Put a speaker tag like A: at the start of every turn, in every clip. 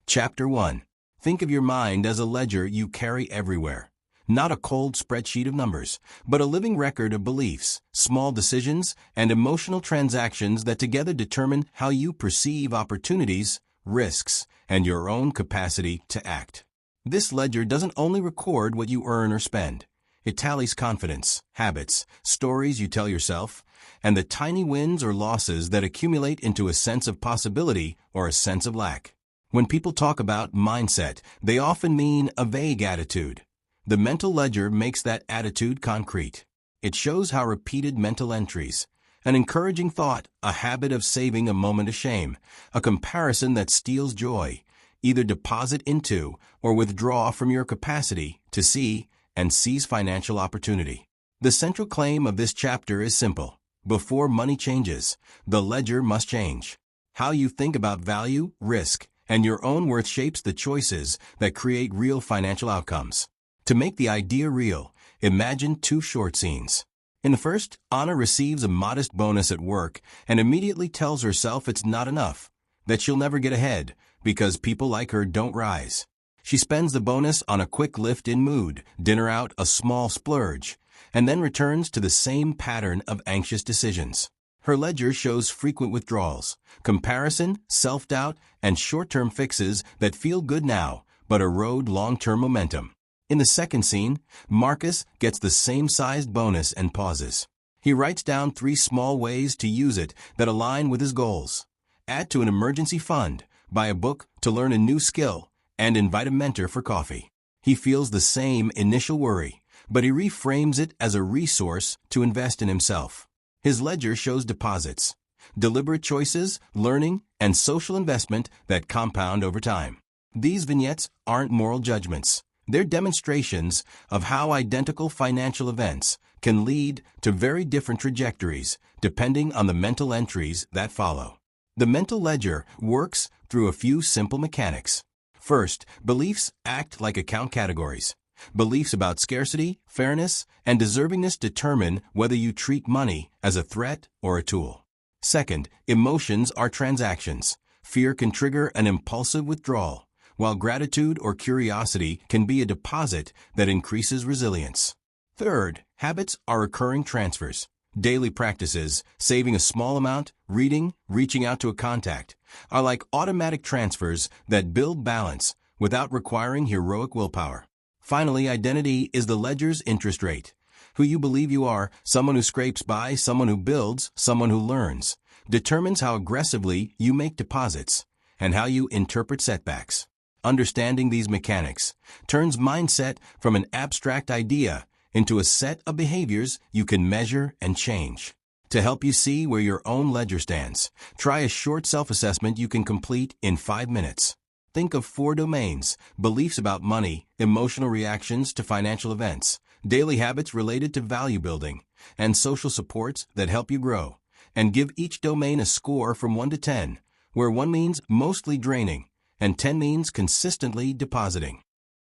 A: Chapter 1. Think of your mind as a ledger you carry everywhere. Not a cold spreadsheet of numbers, but a living record of beliefs, small decisions, and emotional transactions that together determine how you perceive opportunities, risks, and your own capacity to act. This ledger doesn't only record what you earn or spend. It tallies confidence, habits, stories you tell yourself, and the tiny wins or losses that accumulate into a sense of possibility or a sense of lack. When people talk about mindset, they often mean a vague attitude. The mental ledger makes that attitude concrete. It shows how repeated mental entries, an encouraging thought, a habit of saving a moment of shame, a comparison that steals joy, either deposit into or withdraw from your capacity to see and seize financial opportunity. The central claim of this chapter is simple. Before money changes, the ledger must change. How you think about value, risk, and your own worth shapes the choices that create real financial outcomes. To make the idea real, imagine two short scenes. In the first, Anna receives a modest bonus at work and immediately tells herself it's not enough, that she'll never get ahead because people like her don't rise. She spends the bonus on a quick lift in mood, dinner out, a small splurge, and then returns to the same pattern of anxious decisions. Her ledger shows frequent withdrawals, comparison, self-doubt, and short-term fixes that feel good now but erode long-term momentum. In the second scene, Marcus gets the same-sized bonus and pauses. He writes down 3 small ways to use it that align with his goals. Add to an emergency fund, buy a book to learn a new skill, and invite a mentor for coffee. He feels the same initial worry, but he reframes it as a resource to invest in himself. His ledger shows deposits, deliberate choices, learning, and social investment that compound over time. These vignettes aren't moral judgments. They're demonstrations of how identical financial events can lead to very different trajectories depending on the mental entries that follow. The mental ledger works through a few simple mechanics. First, beliefs act like account categories. Beliefs about scarcity, fairness, and deservingness determine whether you treat money as a threat or a tool. Second, emotions are transactions. Fear can trigger an impulsive withdrawal, while gratitude or curiosity can be a deposit that increases resilience. Third, habits are recurring transfers. Daily practices, saving a small amount, reading, reaching out to a contact, are like automatic transfers that build balance without requiring heroic willpower. Finally, identity is the ledger's interest rate. Who you believe you are, someone who scrapes by, someone who builds, someone who learns, determines how aggressively you make deposits and how you interpret setbacks. Understanding these mechanics turns mindset from an abstract idea into a set of behaviors you can measure and change. To help you see where your own ledger stands, try a short self-assessment you can complete in 5 minutes. Think of 4 domains: beliefs about money, emotional reactions to financial events, daily habits related to value building, and social supports that help you grow. And give each domain a score from 1 to 10, where 1 means mostly draining, and 10 means consistently depositing.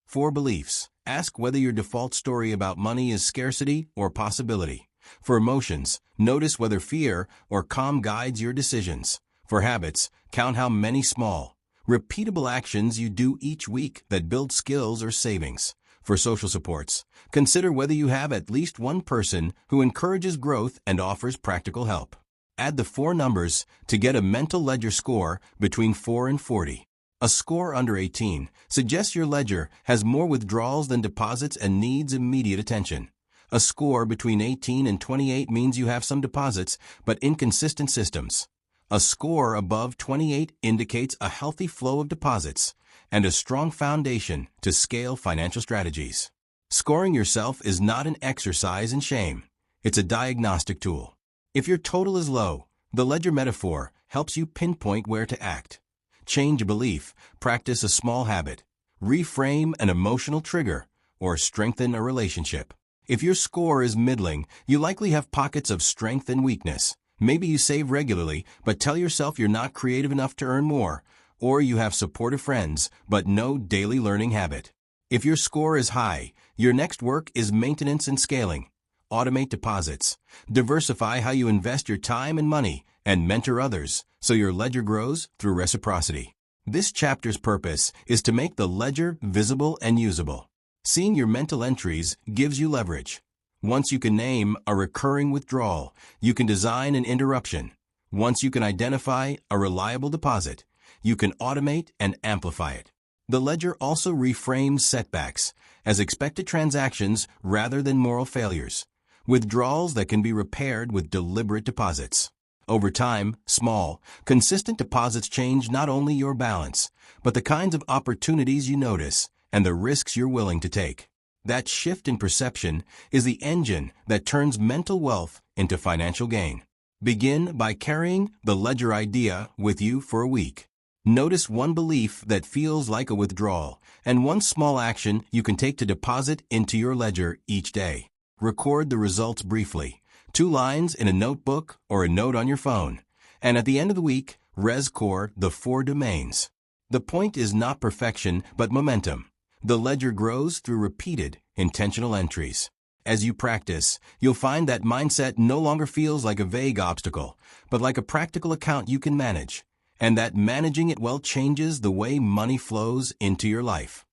A: 4 beliefs. Ask whether your default story about money is scarcity or possibility. For emotions, notice whether fear or calm guides your decisions. For habits, count how many small, repeatable actions you do each week that build skills or savings. For social supports, consider whether you have at least 1 person who encourages growth and offers practical help. Add the 4 numbers to get a mental ledger score between 4 and 40. A score under 18 suggests your ledger has more withdrawals than deposits and needs immediate attention. A score between 18 and 28 means you have some deposits but inconsistent systems. A score above 28 indicates a healthy flow of deposits and a strong foundation to scale financial strategies. Scoring yourself is not an exercise in shame. It's a diagnostic tool. If your total is low, the ledger metaphor helps you pinpoint where to act. Change a belief, practice a small habit, reframe an emotional trigger, or strengthen a relationship. If your score is middling, you likely have pockets of strength and weakness. Maybe you save regularly, but tell yourself you're not creative enough to earn more, or you have supportive friends, but no daily learning habit. If your score is high, your next work is maintenance and scaling. Automate deposits. Diversify how you invest your time and money, and mentor others so your ledger grows through reciprocity. This chapter's purpose is to make the ledger visible and usable. Seeing your mental entries gives you leverage. Once you can name a recurring withdrawal, you can design an interruption. Once you can identify a reliable deposit, you can automate and amplify it. The ledger also reframes setbacks as expected transactions rather than moral failures, withdrawals that can be repaired with deliberate deposits. Over time, small, consistent deposits change not only your balance, but the kinds of opportunities you notice and the risks you're willing to take. That shift in perception is the engine that turns mental wealth into financial gain. Begin by carrying the ledger idea with you for a week. Notice one belief that feels like a withdrawal and one small action you can take to deposit into your ledger each day. Record the results briefly, 2 lines in a notebook or a note on your phone, and at the end of the week, rescore the 4 domains. The point is not perfection, but momentum. The ledger grows through repeated, intentional entries. As you practice, you'll find that mindset no longer feels like a vague obstacle, but like a practical account you can manage, and that managing it well changes the way money flows into your life.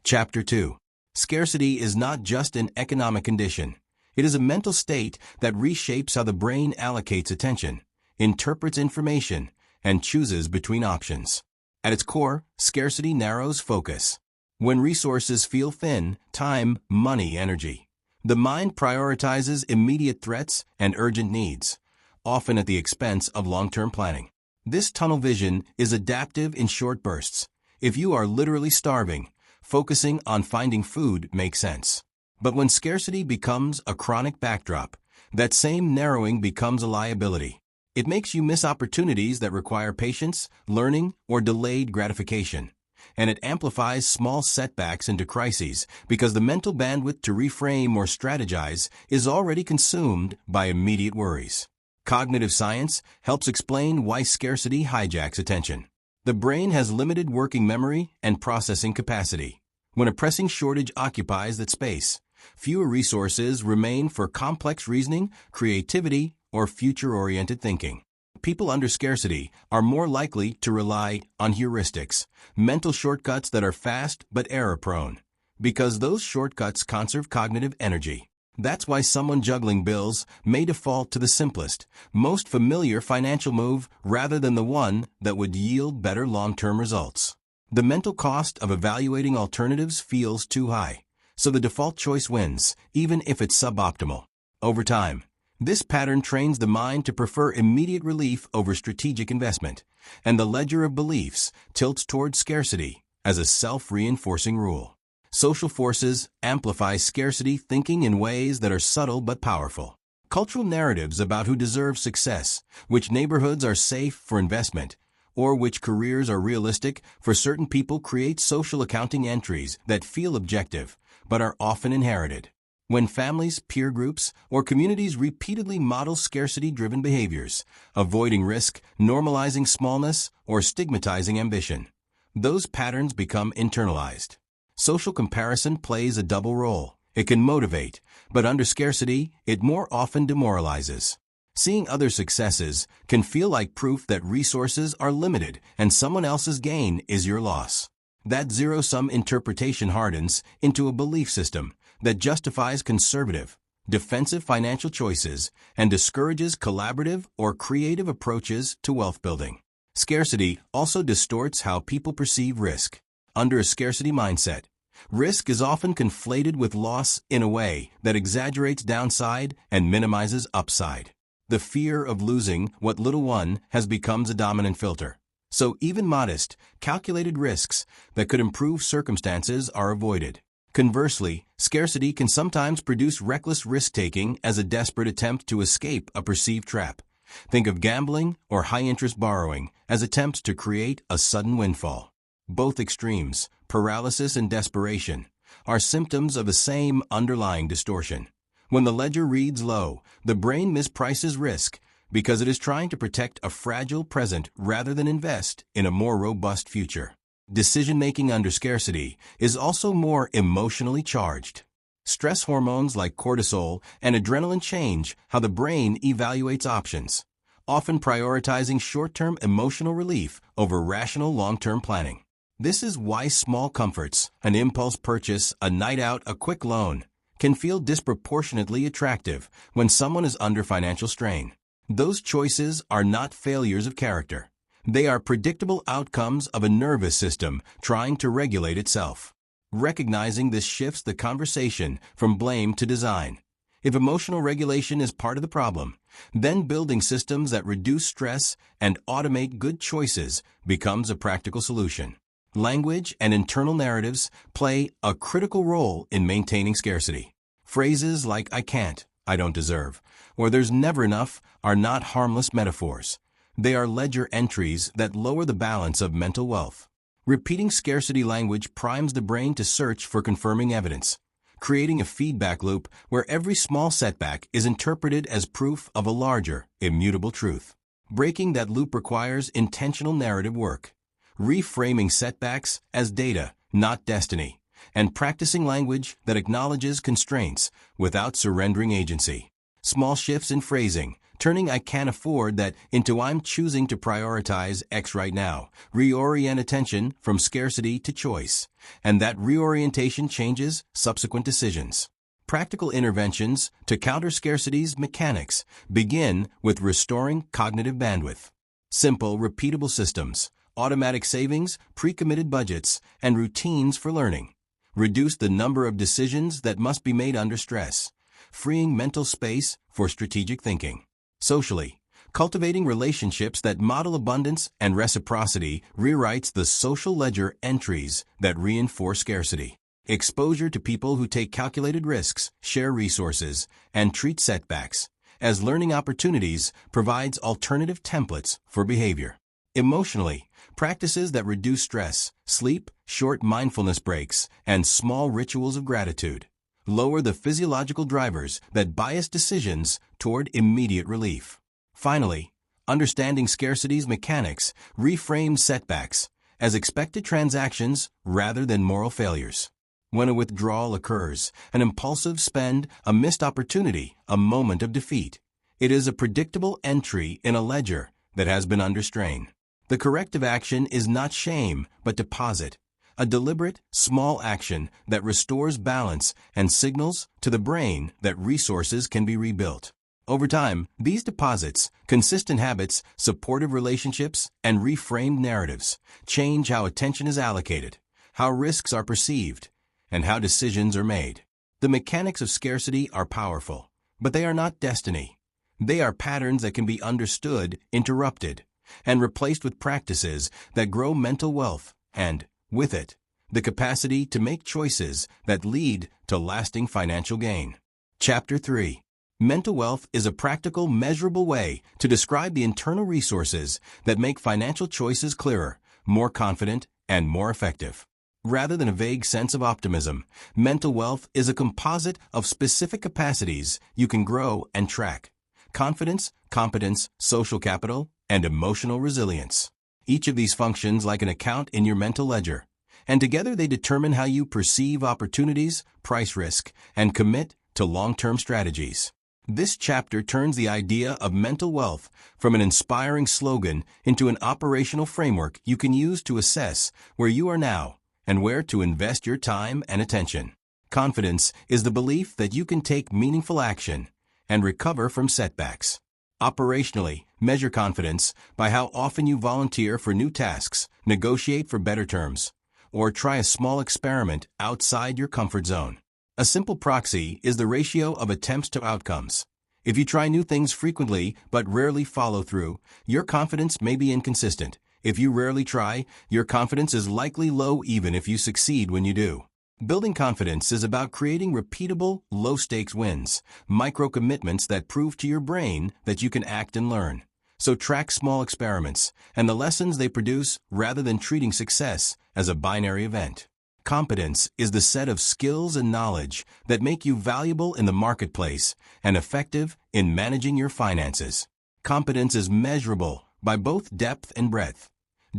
A: Chapter 2. Scarcity is not just an economic condition. It is a mental state that reshapes how the brain allocates attention, interprets information, and chooses between options. At its core, scarcity narrows focus. When resources feel thin, time, money, energy, the mind prioritizes immediate threats and urgent needs, often at the expense of long-term planning. This tunnel vision is adaptive in short bursts. If you are literally starving, focusing on finding food makes sense. But when scarcity becomes a chronic backdrop, that same narrowing becomes a liability. It makes you miss opportunities that require patience, learning, or delayed gratification. And it amplifies small setbacks into crises because the mental bandwidth to reframe or strategize is already consumed by immediate worries. Cognitive science helps explain why scarcity hijacks attention. The brain has limited working memory and processing capacity. When a pressing shortage occupies that space, fewer resources remain for complex reasoning, creativity, or future-oriented thinking. People under scarcity are more likely to rely on heuristics, mental shortcuts that are fast but error-prone, because those shortcuts conserve cognitive energy. That's why someone juggling bills may default to the simplest, most familiar financial move rather than the one that would yield better long-term results. The mental cost of evaluating alternatives feels too high, so the default choice wins, even if it's suboptimal. Over time, this pattern trains the mind to prefer immediate relief over strategic investment, and the ledger of beliefs tilts toward scarcity as a self-reinforcing rule. Social forces amplify scarcity thinking in ways that are subtle but powerful. Cultural narratives about who deserves success, which neighborhoods are safe for investment, or which careers are realistic for certain people create social accounting entries that feel objective but are often inherited. When families, peer groups, or communities repeatedly model scarcity-driven behaviors, avoiding risk, normalizing smallness, or stigmatizing ambition, those patterns become internalized. Social comparison plays a double role. It can motivate, but under scarcity, it more often demoralizes. Seeing other successes can feel like proof that resources are limited and someone else's gain is your loss. That zero-sum interpretation hardens into a belief system that justifies conservative, defensive financial choices and discourages collaborative or creative approaches to wealth building. Scarcity also distorts how people perceive risk. Under a scarcity mindset, risk is often conflated with loss in a way that exaggerates downside and minimizes upside. The fear of losing what little one has become a dominant filter. So even modest, calculated risks that could improve circumstances are avoided. Conversely, scarcity can sometimes produce reckless risk-taking as a desperate attempt to escape a perceived trap. Think of gambling or high-interest borrowing as attempts to create a sudden windfall. Both extremes, paralysis and desperation, are symptoms of the same underlying distortion. When the ledger reads low, the brain misprices risk because it is trying to protect a fragile present rather than invest in a more robust future. Decision-making under scarcity is also more emotionally charged. Stress hormones like cortisol and adrenaline change how the brain evaluates options, often prioritizing short-term emotional relief over rational long-term planning. This is why small comforts, an impulse purchase, a night out, a quick loan, can feel disproportionately attractive when someone is under financial strain. Those choices are not failures of character. They are predictable outcomes of a nervous system trying to regulate itself. Recognizing this shifts the conversation from blame to design. If emotional regulation is part of the problem, then building systems that reduce stress and automate good choices becomes a practical solution. Language and internal narratives play a critical role in maintaining scarcity. Phrases like "I can't," "I don't deserve," or "there's never enough" are not harmless metaphors. They are ledger entries that lower the balance of mental wealth. Repeating scarcity language primes the brain to search for confirming evidence, creating a feedback loop where every small setback is interpreted as proof of a larger, immutable truth. Breaking that loop requires intentional narrative work, reframing setbacks as data, not destiny, and practicing language that acknowledges constraints without surrendering agency. Small shifts in phrasing, turning "I can't afford that" into "I'm choosing to prioritize X right now," reorient attention from scarcity to choice, and that reorientation changes subsequent decisions. Practical interventions to counter scarcity's mechanics begin with restoring cognitive bandwidth. Simple, repeatable systems, automatic savings, pre-committed budgets, and routines for learning reduce the number of decisions that must be made under stress, freeing mental space for strategic thinking. Socially, cultivating relationships that model abundance and reciprocity rewrites the social ledger entries that reinforce scarcity. Exposure to people who take calculated risks, share resources, and treat setbacks as learning opportunities provides alternative templates for behavior. Emotionally, practices that reduce stress, sleep, short mindfulness breaks, and small rituals of gratitude lower the physiological drivers that bias decisions toward immediate relief. Finally, understanding scarcity's mechanics reframes setbacks as expected transactions rather than moral failures. When a withdrawal occurs, an impulsive spend, a missed opportunity, a moment of defeat, it is a predictable entry in a ledger that has been under strain. The corrective action is not shame, but deposit, a deliberate, small action that restores balance and signals to the brain that resources can be rebuilt. Over time, these deposits, consistent habits, supportive relationships, and reframed narratives change how attention is allocated, how risks are perceived, and how decisions are made. The mechanics of scarcity are powerful, but they are not destiny. They are patterns that can be understood, interrupted, and replaced with practices that grow mental wealth and, with it, the capacity to make choices that lead to lasting financial gain. Chapter 3. Mental wealth is a practical, measurable way to describe the internal resources that make financial choices clearer, more confident, and more effective. Rather than a vague sense of optimism, mental wealth is a composite of specific capacities you can grow and track: confidence, competence, social capital, and emotional resilience. Each of these functions like an account in your mental ledger, and together they determine how you perceive opportunities, price risk, and commit to long-term strategies. This chapter turns the idea of mental wealth from an inspiring slogan into an operational framework you can use to assess where you are now and where to invest your time and attention. Confidence is the belief that you can take meaningful action and recover from setbacks. Operationally, measure confidence by how often you volunteer for new tasks, negotiate for better terms, or try a small experiment outside your comfort zone. A simple proxy is the ratio of attempts to outcomes. If you try new things frequently but rarely follow through, your confidence may be inconsistent. If you rarely try, your confidence is likely low even if you succeed when you do. Building confidence is about creating repeatable, low-stakes wins, micro-commitments that prove to your brain that you can act and learn. So track small experiments and the lessons they produce rather than treating success as a binary event. Competence is the set of skills and knowledge that make you valuable in the marketplace and effective in managing your finances. Competence is measurable by both depth and breadth.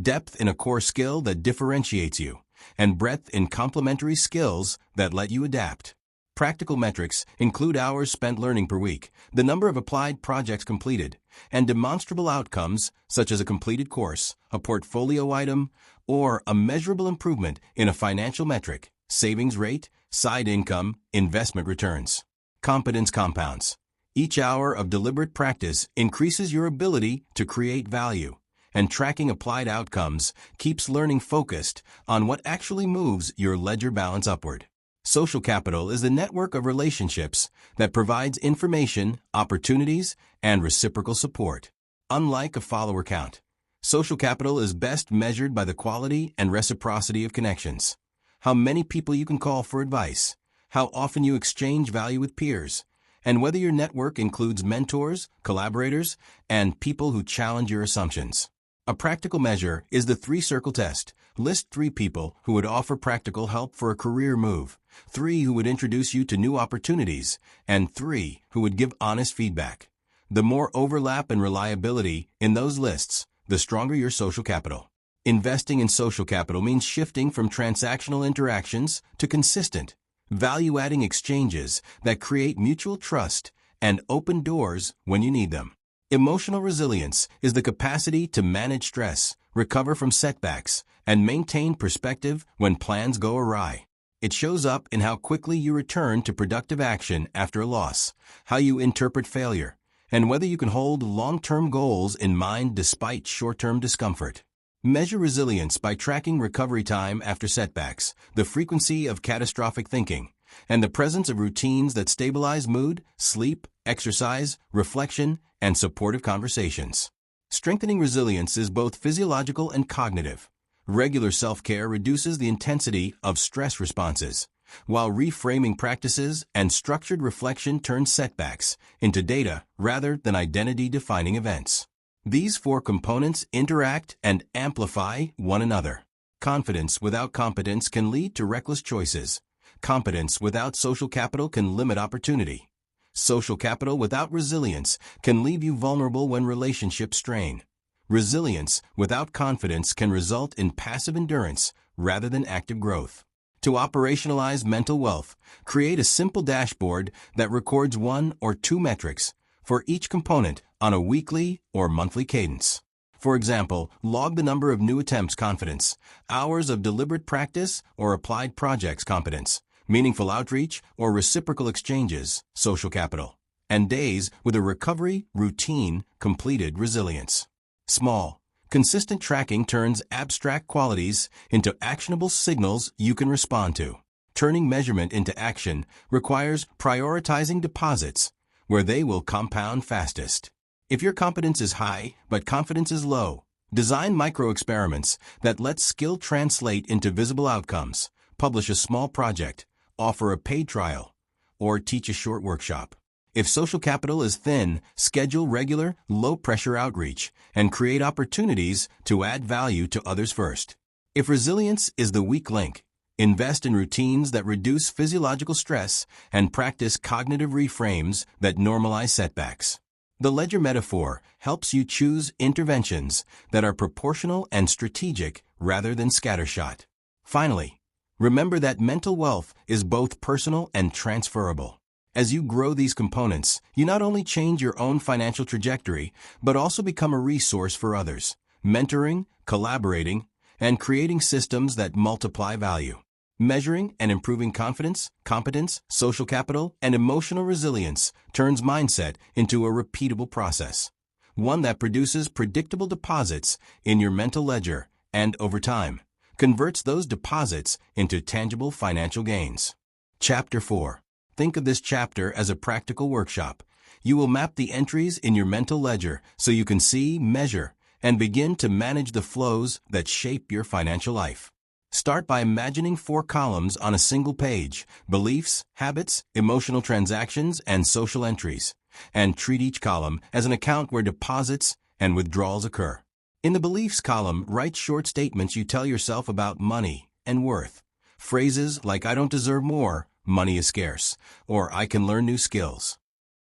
A: Depth in a core skill that differentiates you, and breadth in complementary skills that let you adapt. Practical metrics include hours spent learning per week, the number of applied projects completed, and demonstrable outcomes such as a completed course, a portfolio item, or a measurable improvement in a financial metric, savings rate, side income, investment returns. Competence compounds. Each hour of deliberate practice increases your ability to create value, and tracking applied outcomes keeps learning focused on what actually moves your ledger balance upward. Social capital is the network of relationships that provides information, opportunities, and reciprocal support. Unlike a follower count, social capital is best measured by the quality and reciprocity of connections. How many people you can call for advice, how often you exchange value with peers, and whether your network includes mentors, collaborators, and people who challenge your assumptions. A practical measure is the three-circle test. List 3 people who would offer practical help for a career move, 3 who would introduce you to new opportunities, and 3 who would give honest feedback. The more overlap and reliability in those lists, the stronger your social capital. Investing in social capital means shifting from transactional interactions to consistent, value-adding exchanges that create mutual trust and open doors when you need them. Emotional resilience is the capacity to manage stress, recover from setbacks, and maintain perspective when plans go awry. It shows up in how quickly you return to productive action after a loss, how you interpret failure, and whether you can hold long-term goals in mind despite short-term discomfort. Measure resilience by tracking recovery time after setbacks, the frequency of catastrophic thinking, and the presence of routines that stabilize mood, sleep, exercise, reflection, and supportive conversations. Strengthening resilience is both physiological and cognitive. Regular self-care reduces the intensity of stress responses, while reframing practices and structured reflection turn setbacks into data rather than identity-defining events. These 4 components interact and amplify one another. Confidence without competence can lead to reckless choices. Competence without social capital can limit opportunity. Social capital without resilience can leave you vulnerable when relationships strain. Resilience without confidence can result in passive endurance rather than active growth. To operationalize mental wealth, create a simple dashboard that records 1 or 2 metrics for each component on a weekly or monthly cadence. For example, log the number of new attempts confidence, hours of deliberate practice or applied projects competence, meaningful outreach or reciprocal exchanges social capital, and days with a recovery routine completed resilience. Small, consistent tracking turns abstract qualities into actionable signals you can respond to. Turning measurement into action requires prioritizing deposits where they will compound fastest. If your competence is high but confidence is low, design micro-experiments that let skill translate into visible outcomes. Publish a small project, offer a paid trial, or teach a short workshop. If social capital is thin, schedule regular, low-pressure outreach and create opportunities to add value to others first. If resilience is the weak link, invest in routines that reduce physiological stress and practice cognitive reframes that normalize setbacks. The ledger metaphor helps you choose interventions that are proportional and strategic rather than scattershot. Finally, remember that mental wealth is both personal and transferable. As you grow these components, you not only change your own financial trajectory, but also become a resource for others, mentoring, collaborating, and creating systems that multiply value. Measuring and improving confidence, competence, social capital, and emotional resilience turns mindset into a repeatable process, one that produces predictable deposits in your mental ledger and, over time, converts those deposits into tangible financial gains. Chapter 4. Think of this chapter as a practical workshop. You will map the entries in your mental ledger so you can see, measure, and begin to manage the flows that shape your financial life. Start by imagining 4 columns on a single page: beliefs, habits, emotional transactions, and social entries, and treat each column as an account where deposits and withdrawals occur. In the beliefs column, write short statements you tell yourself about money and worth. Phrases like "I don't deserve more," "money is scarce," or "I can learn new skills."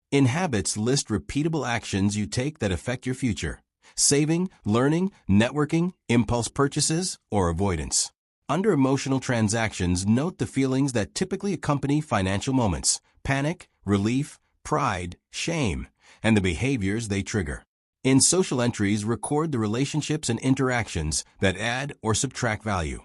A: In habits, list repeatable actions you take that affect your future: saving, learning, networking, impulse purchases, or avoidance. Under emotional transactions, note the feelings that typically accompany financial moments: panic, relief, pride, shame, and the behaviors they trigger. In social entries, record the relationships and interactions that add or subtract value.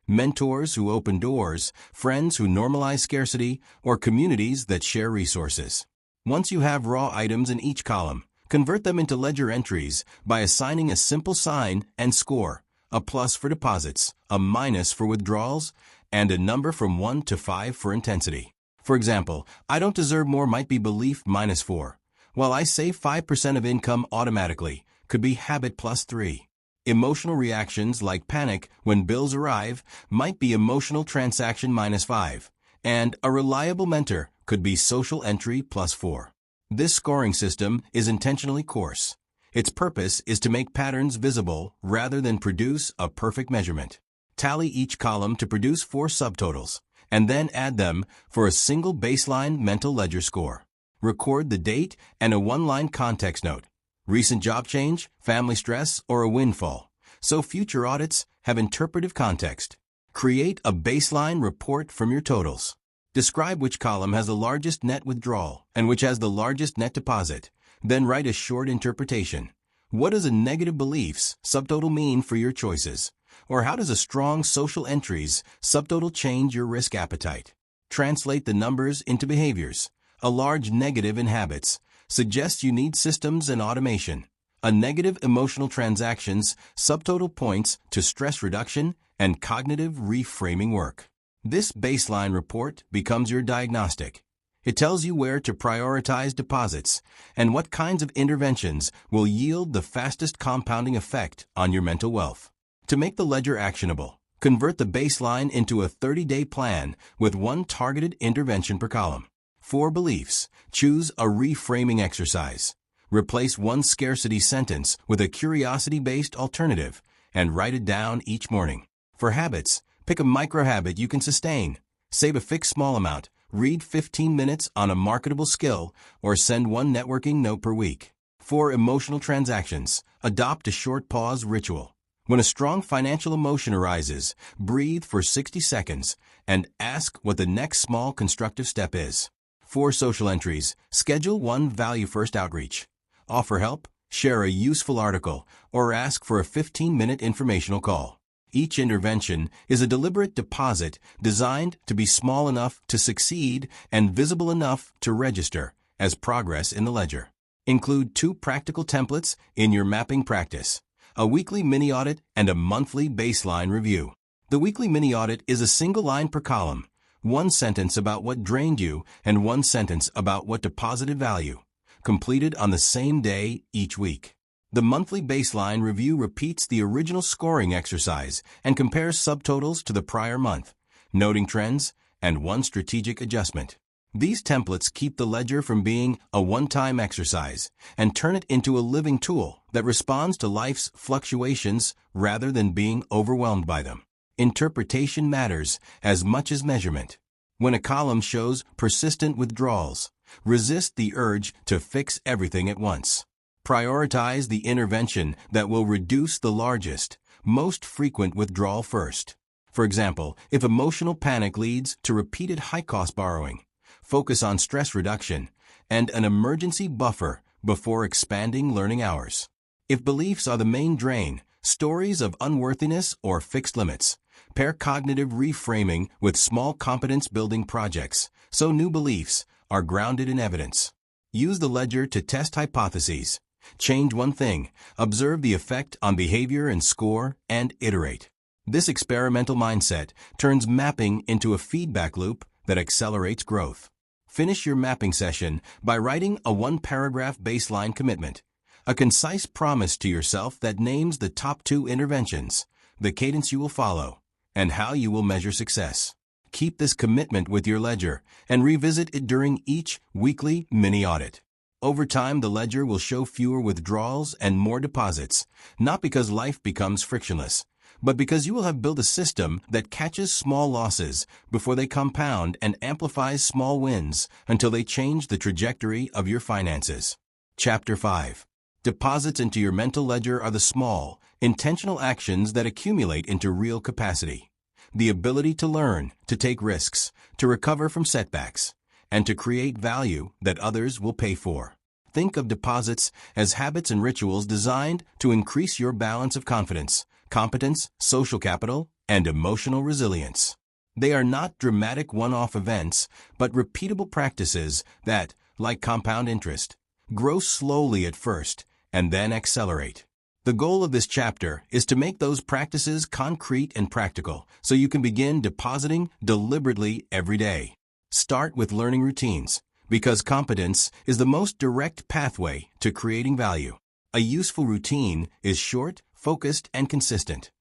A: Mentors who open doors, friends who normalize scarcity, or communities that share resources. Once you have raw items in each column, convert them into ledger entries by assigning a simple sign and score: a plus for deposits, a minus for withdrawals, and a number from 1 to 5 for intensity. For example, I don't deserve more might be belief -4, while I save 5% of income automatically could be habit +3. Emotional reactions like panic when bills arrive might be emotional transaction -5, and a reliable mentor could be social entry +4. This scoring system is intentionally coarse. Its purpose is to make patterns visible rather than produce a perfect measurement. Tally each column to produce 4 subtotals, and then add them for a single baseline mental ledger score. Record the date and a one-line context note: recent job change, family stress, or a windfall, so future audits have interpretive context. Create a baseline report from your totals. Describe which column has the largest net withdrawal and which has the largest net deposit. Then write a short interpretation. What does a negative beliefs subtotal mean for your choices? Or how does a strong social entries subtotal change your risk appetite? Translate the numbers into behaviors. A large negative in habits suggests you need systems and automation. A negative emotional transactions subtotal points to stress reduction and cognitive reframing work. This baseline report becomes your diagnostic. It tells you where to prioritize deposits and what kinds of interventions will yield the fastest compounding effect on your mental wealth. To make the ledger actionable, convert the baseline into a 30-day plan with one targeted intervention per column. For beliefs, choose a reframing exercise. Replace one scarcity sentence with a curiosity-based alternative and write it down each morning. For habits, pick a micro-habit you can sustain. Save a fixed small amount. Read 15 minutes on a marketable skill, or send one networking note per week. For emotional transactions, adopt a short pause ritual. When a strong financial emotion arises, breathe for 60 seconds and ask what the next small constructive step is. For social entries, schedule one value-first outreach. Offer help, share a useful article, or ask for a 15-minute informational call. Each intervention is a deliberate deposit designed to be small enough to succeed and visible enough to register as progress in the ledger. Include 2 practical templates in your mapping practice: a weekly mini audit and a monthly baseline review. The weekly mini audit is a single line per column, 1 sentence about what drained you and 1 sentence about what deposited value, completed on the same day each week. The monthly baseline review repeats the original scoring exercise and compares subtotals to the prior month, noting trends and one strategic adjustment. These templates keep the ledger from being a one-time exercise and turn it into a living tool that responds to life's fluctuations rather than being overwhelmed by them. Interpretation matters as much as measurement. When a column shows persistent withdrawals, resist the urge to fix everything at once. Prioritize the intervention that will reduce the largest, most frequent withdrawal first. For example, if emotional panic leads to repeated high-cost borrowing, focus on stress reduction and an emergency buffer before expanding learning hours. If beliefs are the main drain, stories of unworthiness or fixed limits, pair cognitive reframing with small competence-building projects so new beliefs are grounded in evidence. Use the ledger to test hypotheses. Change one thing, observe the effect on behavior and score, and iterate. This experimental mindset turns mapping into a feedback loop that accelerates growth. Finish your mapping session by writing a 1-paragraph baseline commitment, a concise promise to yourself that names the top 2 interventions, the cadence you will follow, and how you will measure success. Keep this commitment with your ledger and revisit it during each weekly mini audit. Over time, the ledger will show fewer withdrawals and more deposits, not because life becomes frictionless, but because you will have built a system that catches small losses before they compound and amplifies small wins until they change the trajectory of your finances. Chapter 5. Deposits into your mental ledger are the small, intentional actions that accumulate into real capacity. the ability to learn, to take risks, to recover from setbacks, and to create value that others will pay for. Think of deposits as habits and rituals designed to increase your balance of confidence, competence, social capital, and emotional resilience. They are not dramatic one-off events, but repeatable practices that, like compound interest, grow slowly at first and then accelerate. The goal of this chapter is to make those practices concrete and practical so you can begin depositing deliberately every day. Start with learning routines, because competence is the most direct pathway to creating value. A useful routine is short, focused, and consistent.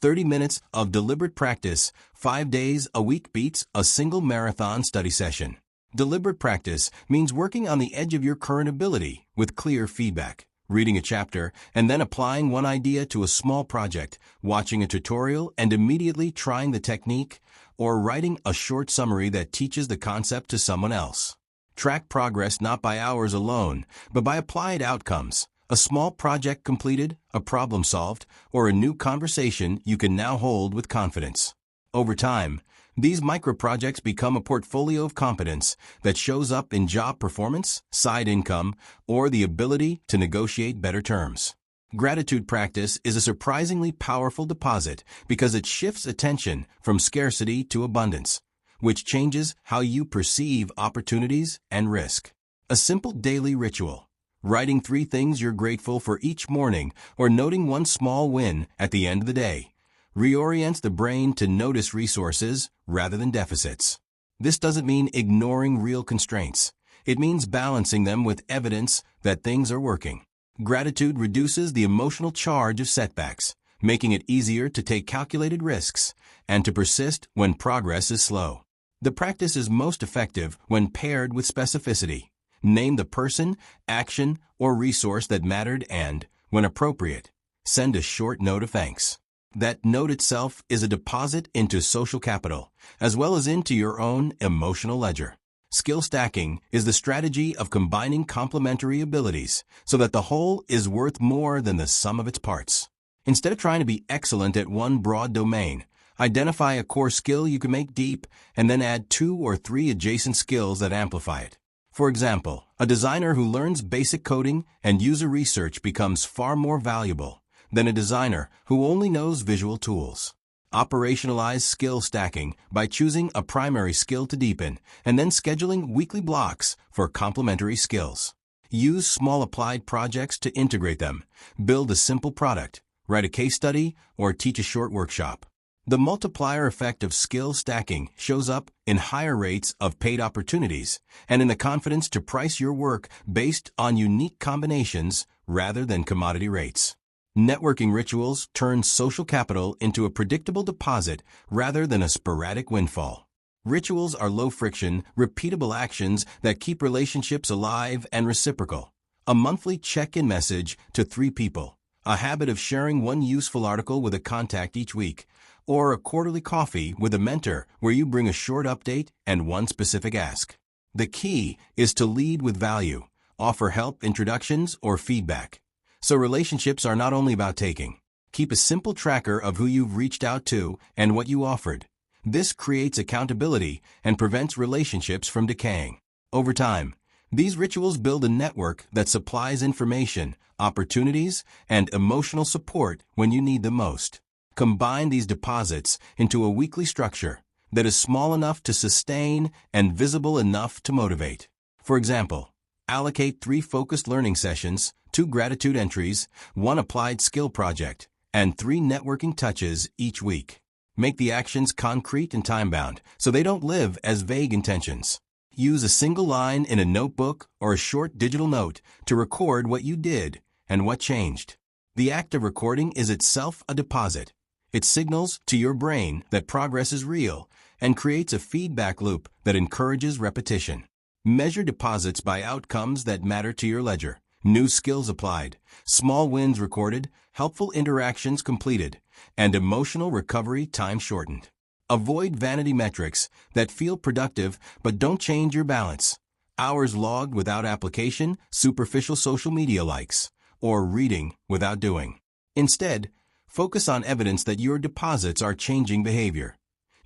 A: 30 minutes of deliberate practice 5 days a week beats a single marathon study session. Deliberate practice means working on the edge of your current ability with clear feedback, reading a chapter and then applying one idea to a small project, watching a tutorial and immediately trying the technique, or writing a short summary that teaches the concept to someone else. Track progress not by hours alone, but by applied outcomes. A small project completed, a problem solved, or a new conversation you can now hold with confidence. Over time, these micro-projects become a portfolio of competence that shows up in job performance, side income, or the ability to negotiate better terms. Gratitude practice is a surprisingly powerful deposit because it shifts attention from scarcity to abundance, which changes how you perceive opportunities and risk. A simple daily ritual, writing 3 things you're grateful for each morning or noting one small win at the end of the day, reorients the brain to notice resources rather than deficits. This doesn't mean ignoring real constraints. It means balancing them with evidence that things are working. Gratitude reduces the emotional charge of setbacks, making it easier to take calculated risks and to persist when progress is slow. The practice is most effective when paired with specificity. Name the person, action, or resource that mattered and, when appropriate, send a short note of thanks. That note itself is a deposit into social capital, as well as into your own emotional ledger. Skill stacking is the strategy of combining complementary abilities so that the whole is worth more than the sum of its parts. Instead of trying to be excellent at one broad domain, identify a core skill you can make deep and then add 2 or 3 adjacent skills that amplify it. For example, a designer who learns basic coding and user research becomes far more valuable than a designer who only knows visual tools. Operationalize skill stacking by choosing a primary skill to deepen and then scheduling weekly blocks for complementary skills. Use small applied projects to integrate them, build a simple product, write a case study, or teach a short workshop. The multiplier effect of skill stacking shows up in higher rates of paid opportunities and in the confidence to price your work based on unique combinations rather than commodity rates. Networking rituals turn social capital into a predictable deposit rather than a sporadic windfall. Rituals are low-friction, repeatable actions that keep relationships alive and reciprocal. A monthly check-in message to 3 people, a habit of sharing one useful article with a contact each week, or a quarterly coffee with a mentor where you bring a short update and one specific ask. The key is to lead with value, offer help, introductions, or feedback. So relationships are not only about taking. Keep a simple tracker of who you've reached out to and what you offered. This creates accountability and prevents relationships from decaying. Over time, these rituals build a network that supplies information, opportunities, and emotional support when you need them most. Combine these deposits into a weekly structure that is small enough to sustain and visible enough to motivate. For example, allocate 3 focused learning sessions, 2 gratitude entries, 1 applied skill project, and 3 networking touches each week. Make the actions concrete and time-bound so they don't live as vague intentions. Use a single line in a notebook or a short digital note to record what you did and what changed. The act of recording is itself a deposit. It signals to your brain that progress is real and creates a feedback loop that encourages repetition. Measure deposits by outcomes that matter to your ledger. New skills applied, small wins recorded, helpful interactions completed, and emotional recovery time shortened. Avoid vanity metrics that feel productive but don't change your balance. Hours logged without application, superficial social media likes, or reading without doing. Instead, focus on evidence that your deposits are changing behavior.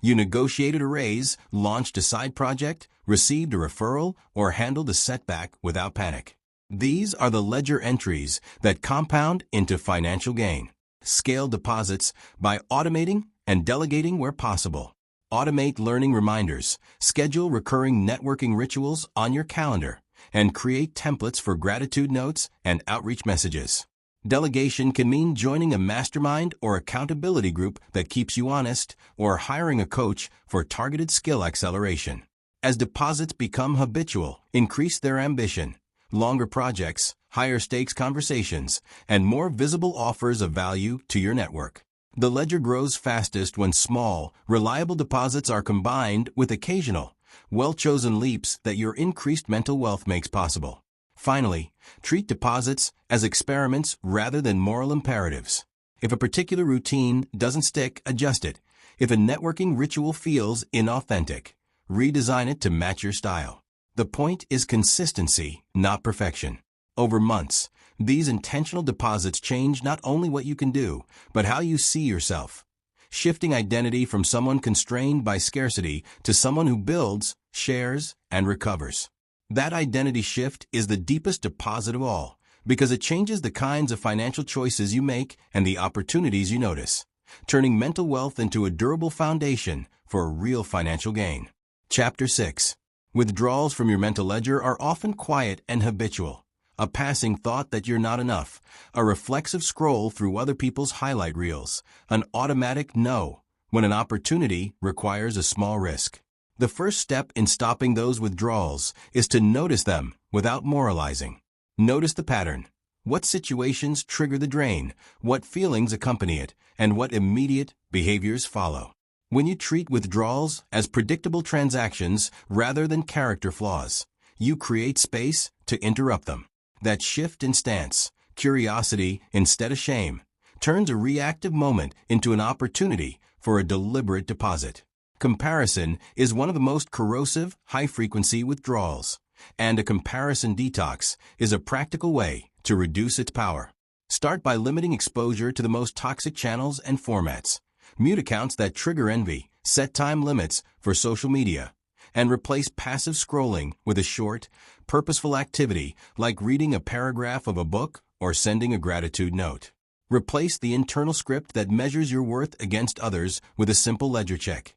A: You negotiated a raise, launched a side project, received a referral, or handled a setback without panic. These are the ledger entries that compound into financial gain. Scale deposits by automating and delegating where possible. Automate learning reminders, schedule recurring networking rituals on your calendar, and create templates for gratitude notes and outreach messages. Delegation can mean joining a mastermind or accountability group that keeps you honest, or hiring a coach for targeted skill acceleration. As deposits become habitual, increase their ambition. Longer projects, higher stakes conversations, and more visible offers of value to your network. The ledger grows fastest when small, reliable deposits are combined with occasional, well-chosen leaps that your increased mental wealth makes possible. Finally, treat deposits as experiments rather than moral imperatives. If a particular routine doesn't stick, adjust it. If a networking ritual feels inauthentic, redesign it to match your style. The point is consistency, not perfection. Over months, these intentional deposits change not only what you can do, but how you see yourself. Shifting identity from someone constrained by scarcity to someone who builds, shares, and recovers. That identity shift is the deepest deposit of all, because it changes the kinds of financial choices you make and the opportunities you notice, turning mental wealth into a durable foundation for real financial gain. Chapter 6. Withdrawals from your mental ledger are often quiet and habitual. A passing thought that you're not enough, a reflexive scroll through other people's highlight reels, an automatic no when an opportunity requires a small risk. The first step in stopping those withdrawals is to notice them without moralizing. Notice the pattern. What situations trigger the drain, what feelings accompany it, and what immediate behaviors follow. When you treat withdrawals as predictable transactions rather than character flaws, you create space to interrupt them. That shift in stance, curiosity instead of shame, turns a reactive moment into an opportunity for a deliberate deposit. Comparison is one of the most corrosive, high-frequency withdrawals, and a comparison detox is a practical way to reduce its power. Start by limiting exposure to the most toxic channels and formats. Mute accounts that trigger envy, set time limits for social media, and replace passive scrolling with a short, purposeful activity like reading a paragraph of a book or sending a gratitude note. Replace the internal script that measures your worth against others with a simple ledger check.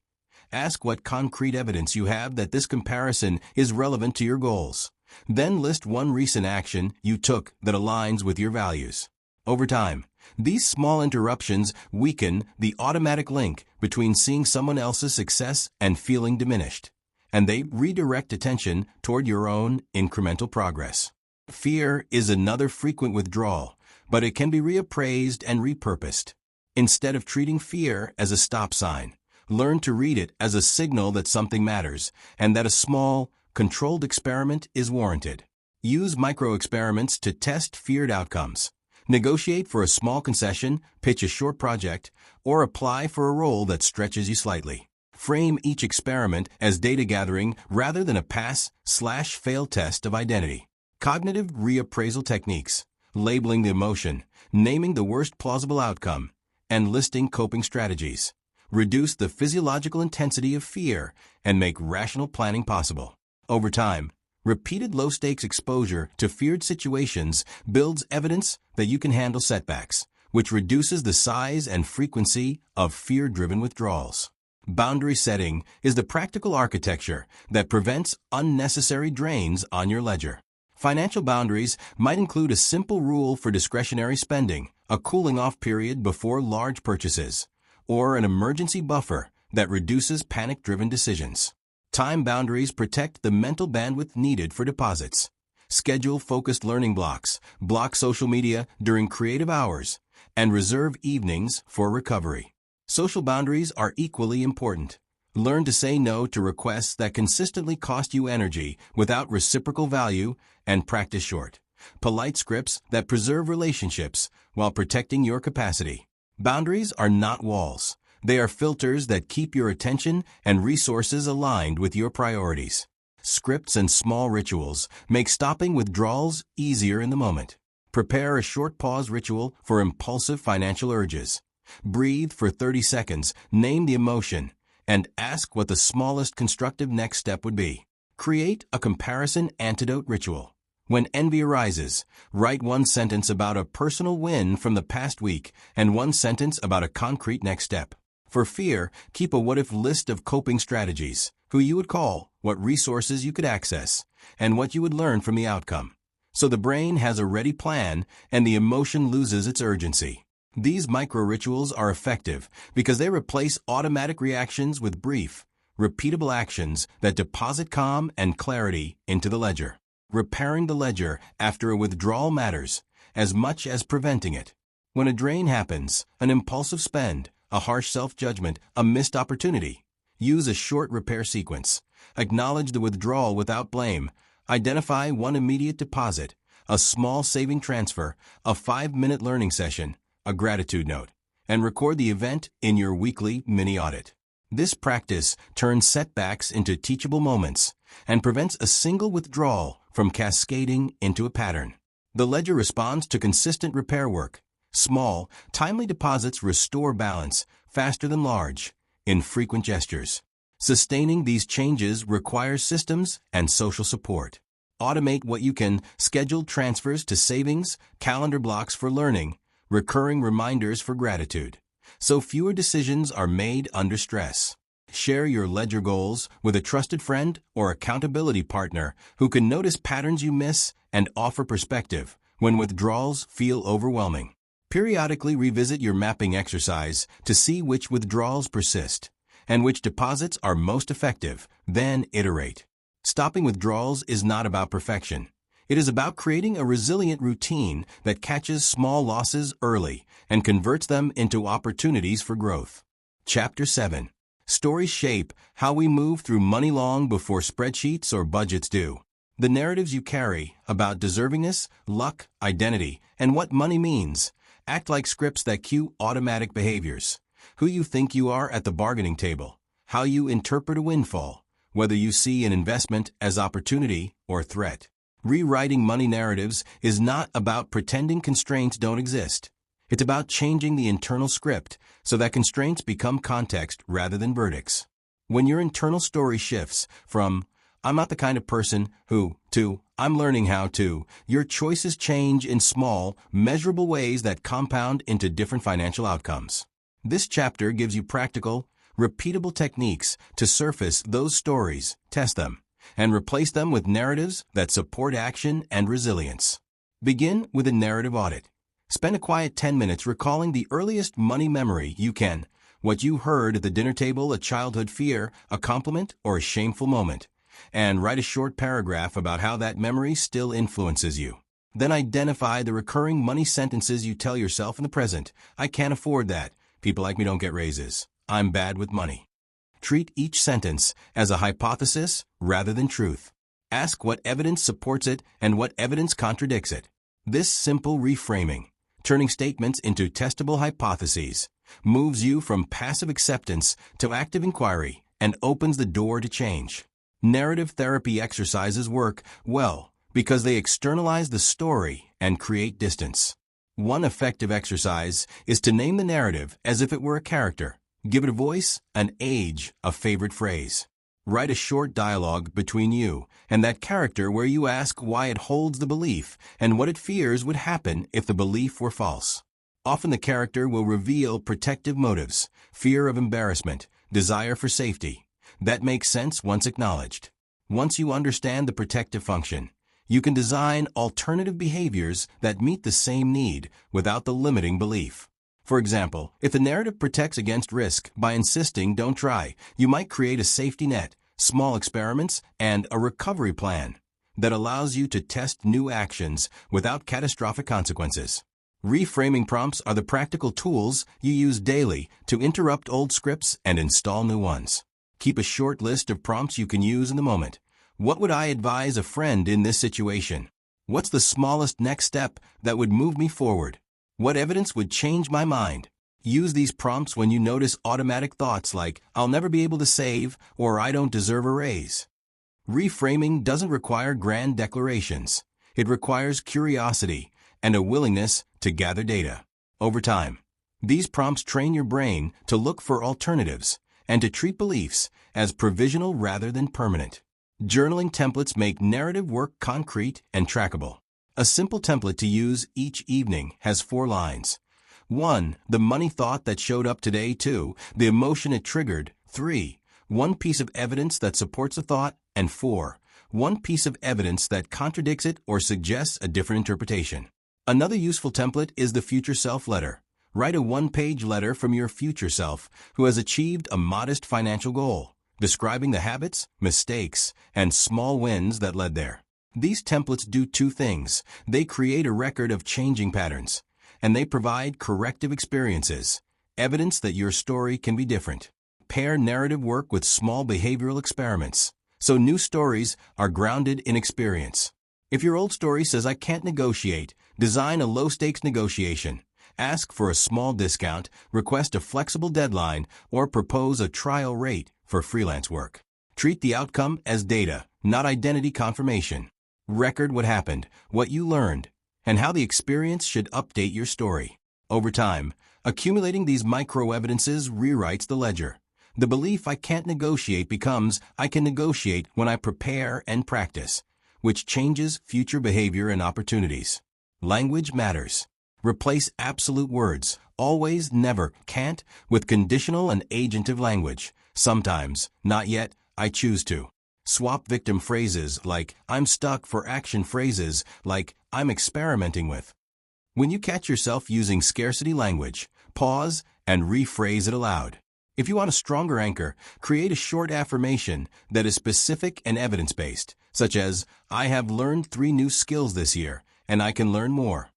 A: Ask what concrete evidence you have that this comparison is relevant to your goals. Then list one recent action you took that aligns with your values. Over time, these small interruptions weaken the automatic link between seeing someone else's success and feeling diminished, and they redirect attention toward your own incremental progress. Fear is another frequent withdrawal, but it can be reappraised and repurposed. Instead of treating fear as a stop sign, learn to read it as a signal that something matters and that a small, controlled experiment is warranted. Use micro-experiments to test feared outcomes. Negotiate for a small concession, pitch a short project, or apply for a role that stretches you slightly. Frame each experiment as data gathering rather than a pass/fail test of identity. Cognitive reappraisal techniques, labeling the emotion, naming the worst plausible outcome, and listing coping strategies, reduce the physiological intensity of fear and make rational planning possible. Over time, repeated low-stakes exposure to feared situations builds evidence that you can handle setbacks, which reduces the size and frequency of fear-driven withdrawals. Boundary setting is the practical architecture that prevents unnecessary drains on your ledger. Financial boundaries might include a simple rule for discretionary spending, a cooling-off period before large purchases, or an emergency buffer that reduces panic-driven decisions. Time boundaries protect the mental bandwidth needed for deposits. Schedule focused learning blocks, block social media during creative hours, and reserve evenings for recovery. Social boundaries are equally important. Learn to say no to requests that consistently cost you energy without reciprocal value, and practice short, polite scripts that preserve relationships while protecting your capacity. Boundaries are not walls. They are filters that keep your attention and resources aligned with your priorities. Scripts and small rituals make stopping withdrawals easier in the moment. Prepare a short pause ritual for impulsive financial urges. Breathe for 30 seconds, name the emotion, and ask what the smallest constructive next step would be. Create a comparison antidote ritual. When envy arises, write one sentence about a personal win from the past week and one sentence about a concrete next step. For fear, keep a what-if list of coping strategies, who you would call, what resources you could access, and what you would learn from the outcome. So the brain has a ready plan and the emotion loses its urgency. These micro-rituals are effective because they replace automatic reactions with brief, repeatable actions that deposit calm and clarity into the ledger. Repairing the ledger after a withdrawal matters as much as preventing it. When a drain happens, an impulsive spend, a harsh self-judgment, a missed opportunity, use a short repair sequence. Acknowledge the withdrawal without blame. Identify one immediate deposit, a small saving transfer, a 5-minute learning session, a gratitude note, and record the event in your weekly mini-audit. This practice turns setbacks into teachable moments and prevents a single withdrawal from cascading into a pattern. The ledger responds to consistent repair work. Small, timely deposits restore balance faster than large, infrequent gestures. Sustaining these changes requires systems and social support. Automate what you can, scheduled transfers to savings, calendar blocks for learning, recurring reminders for gratitude, so fewer decisions are made under stress. Share your ledger goals with a trusted friend or accountability partner who can notice patterns you miss and offer perspective when withdrawals feel overwhelming. Periodically revisit your mapping exercise to see which withdrawals persist and which deposits are most effective, then iterate. Stopping withdrawals is not about perfection. It is about creating a resilient routine that catches small losses early and converts them into opportunities for growth. Chapter 7. Stories shape how we move through money long before spreadsheets or budgets do. The narratives you carry about deservingness, luck, identity, and what money means act like scripts that cue automatic behaviors. Who you think you are at the bargaining table, how you interpret a windfall, whether you see an investment as opportunity or threat. Rewriting money narratives is not about pretending constraints don't exist. It's about changing the internal script so that constraints become context rather than verdicts. When your internal story shifts from, "I'm not the kind of person who," to, "I'm learning how to," your choices change in small, measurable ways that compound into different financial outcomes. This chapter gives you practical, repeatable techniques to surface those stories, test them, and replace them with narratives that support action and resilience. Begin with a narrative audit. Spend a quiet 10 minutes recalling the earliest money memory you can, what you heard at the dinner table, a childhood fear, a compliment, or a shameful moment, and write a short paragraph about how that memory still influences you. Then identify the recurring money sentences you tell yourself in the present. "I can't afford that. People like me don't get raises. I'm bad with money." Treat each sentence as a hypothesis rather than truth. Ask what evidence supports it and what evidence contradicts it. This simple reframing, turning statements into testable hypotheses, moves you from passive acceptance to active inquiry and opens the door to change. Narrative therapy exercises work well because they externalize the story and create distance. One effective exercise is to name the narrative as if it were a character. Give it a voice, an age, a favorite phrase. Write a short dialogue between you and that character where you ask why it holds the belief and what it fears would happen if the belief were false. Often the character will reveal protective motives, fear of embarrassment, desire for safety. That makes sense once acknowledged. Once you understand the protective function, you can design alternative behaviors that meet the same need without the limiting belief. For example, if the narrative protects against risk by insisting "don't try," you might create a safety net, small experiments, and a recovery plan that allows you to test new actions without catastrophic consequences. Reframing prompts are the practical tools you use daily to interrupt old scripts and install new ones. Keep a short list of prompts you can use in the moment. What would I advise a friend in this situation? What's the smallest next step that would move me forward? What evidence would change my mind? Use these prompts when you notice automatic thoughts like, "I'll never be able to save," or "I don't deserve a raise." Reframing doesn't require grand declarations. It requires curiosity and a willingness to gather data. Over time, these prompts train your brain to look for alternatives and to treat beliefs as provisional rather than permanent. Journaling templates make narrative work concrete and trackable. A simple template to use each evening has 4 lines. 1. The money thought that showed up today. 2. The emotion it triggered. 3. One piece of evidence that supports a thought. And 4. One piece of evidence that contradicts it or suggests a different interpretation. Another useful template is the future self letter. Write a 1-page letter from your future self who has achieved a modest financial goal, describing the habits, mistakes, and small wins that led there. These templates do 2 things. They create a record of changing patterns, and they provide corrective experiences, evidence that your story can be different. Pair narrative work with small behavioral experiments, so new stories are grounded in experience. If your old story says I can't negotiate, design a low-stakes negotiation. Ask for a small discount, request a flexible deadline, or propose a trial rate for freelance work. Treat the outcome as data, not identity confirmation. Record what happened, what you learned, and how the experience should update your story. Over time, accumulating these micro-evidences rewrites the ledger. The belief I can't negotiate becomes I can negotiate when I prepare and practice, which changes future behavior and opportunities. Language matters. Replace absolute words, always, never, can't, with conditional and agentive language. Sometimes, not yet, I choose to. Swap victim phrases like I'm stuck for action phrases like I'm experimenting with. When you catch yourself using scarcity language, pause and rephrase it aloud. If you want a stronger anchor, create a short affirmation that is specific and evidence-based, such as, I have learned 3 new skills this year, and I can learn more.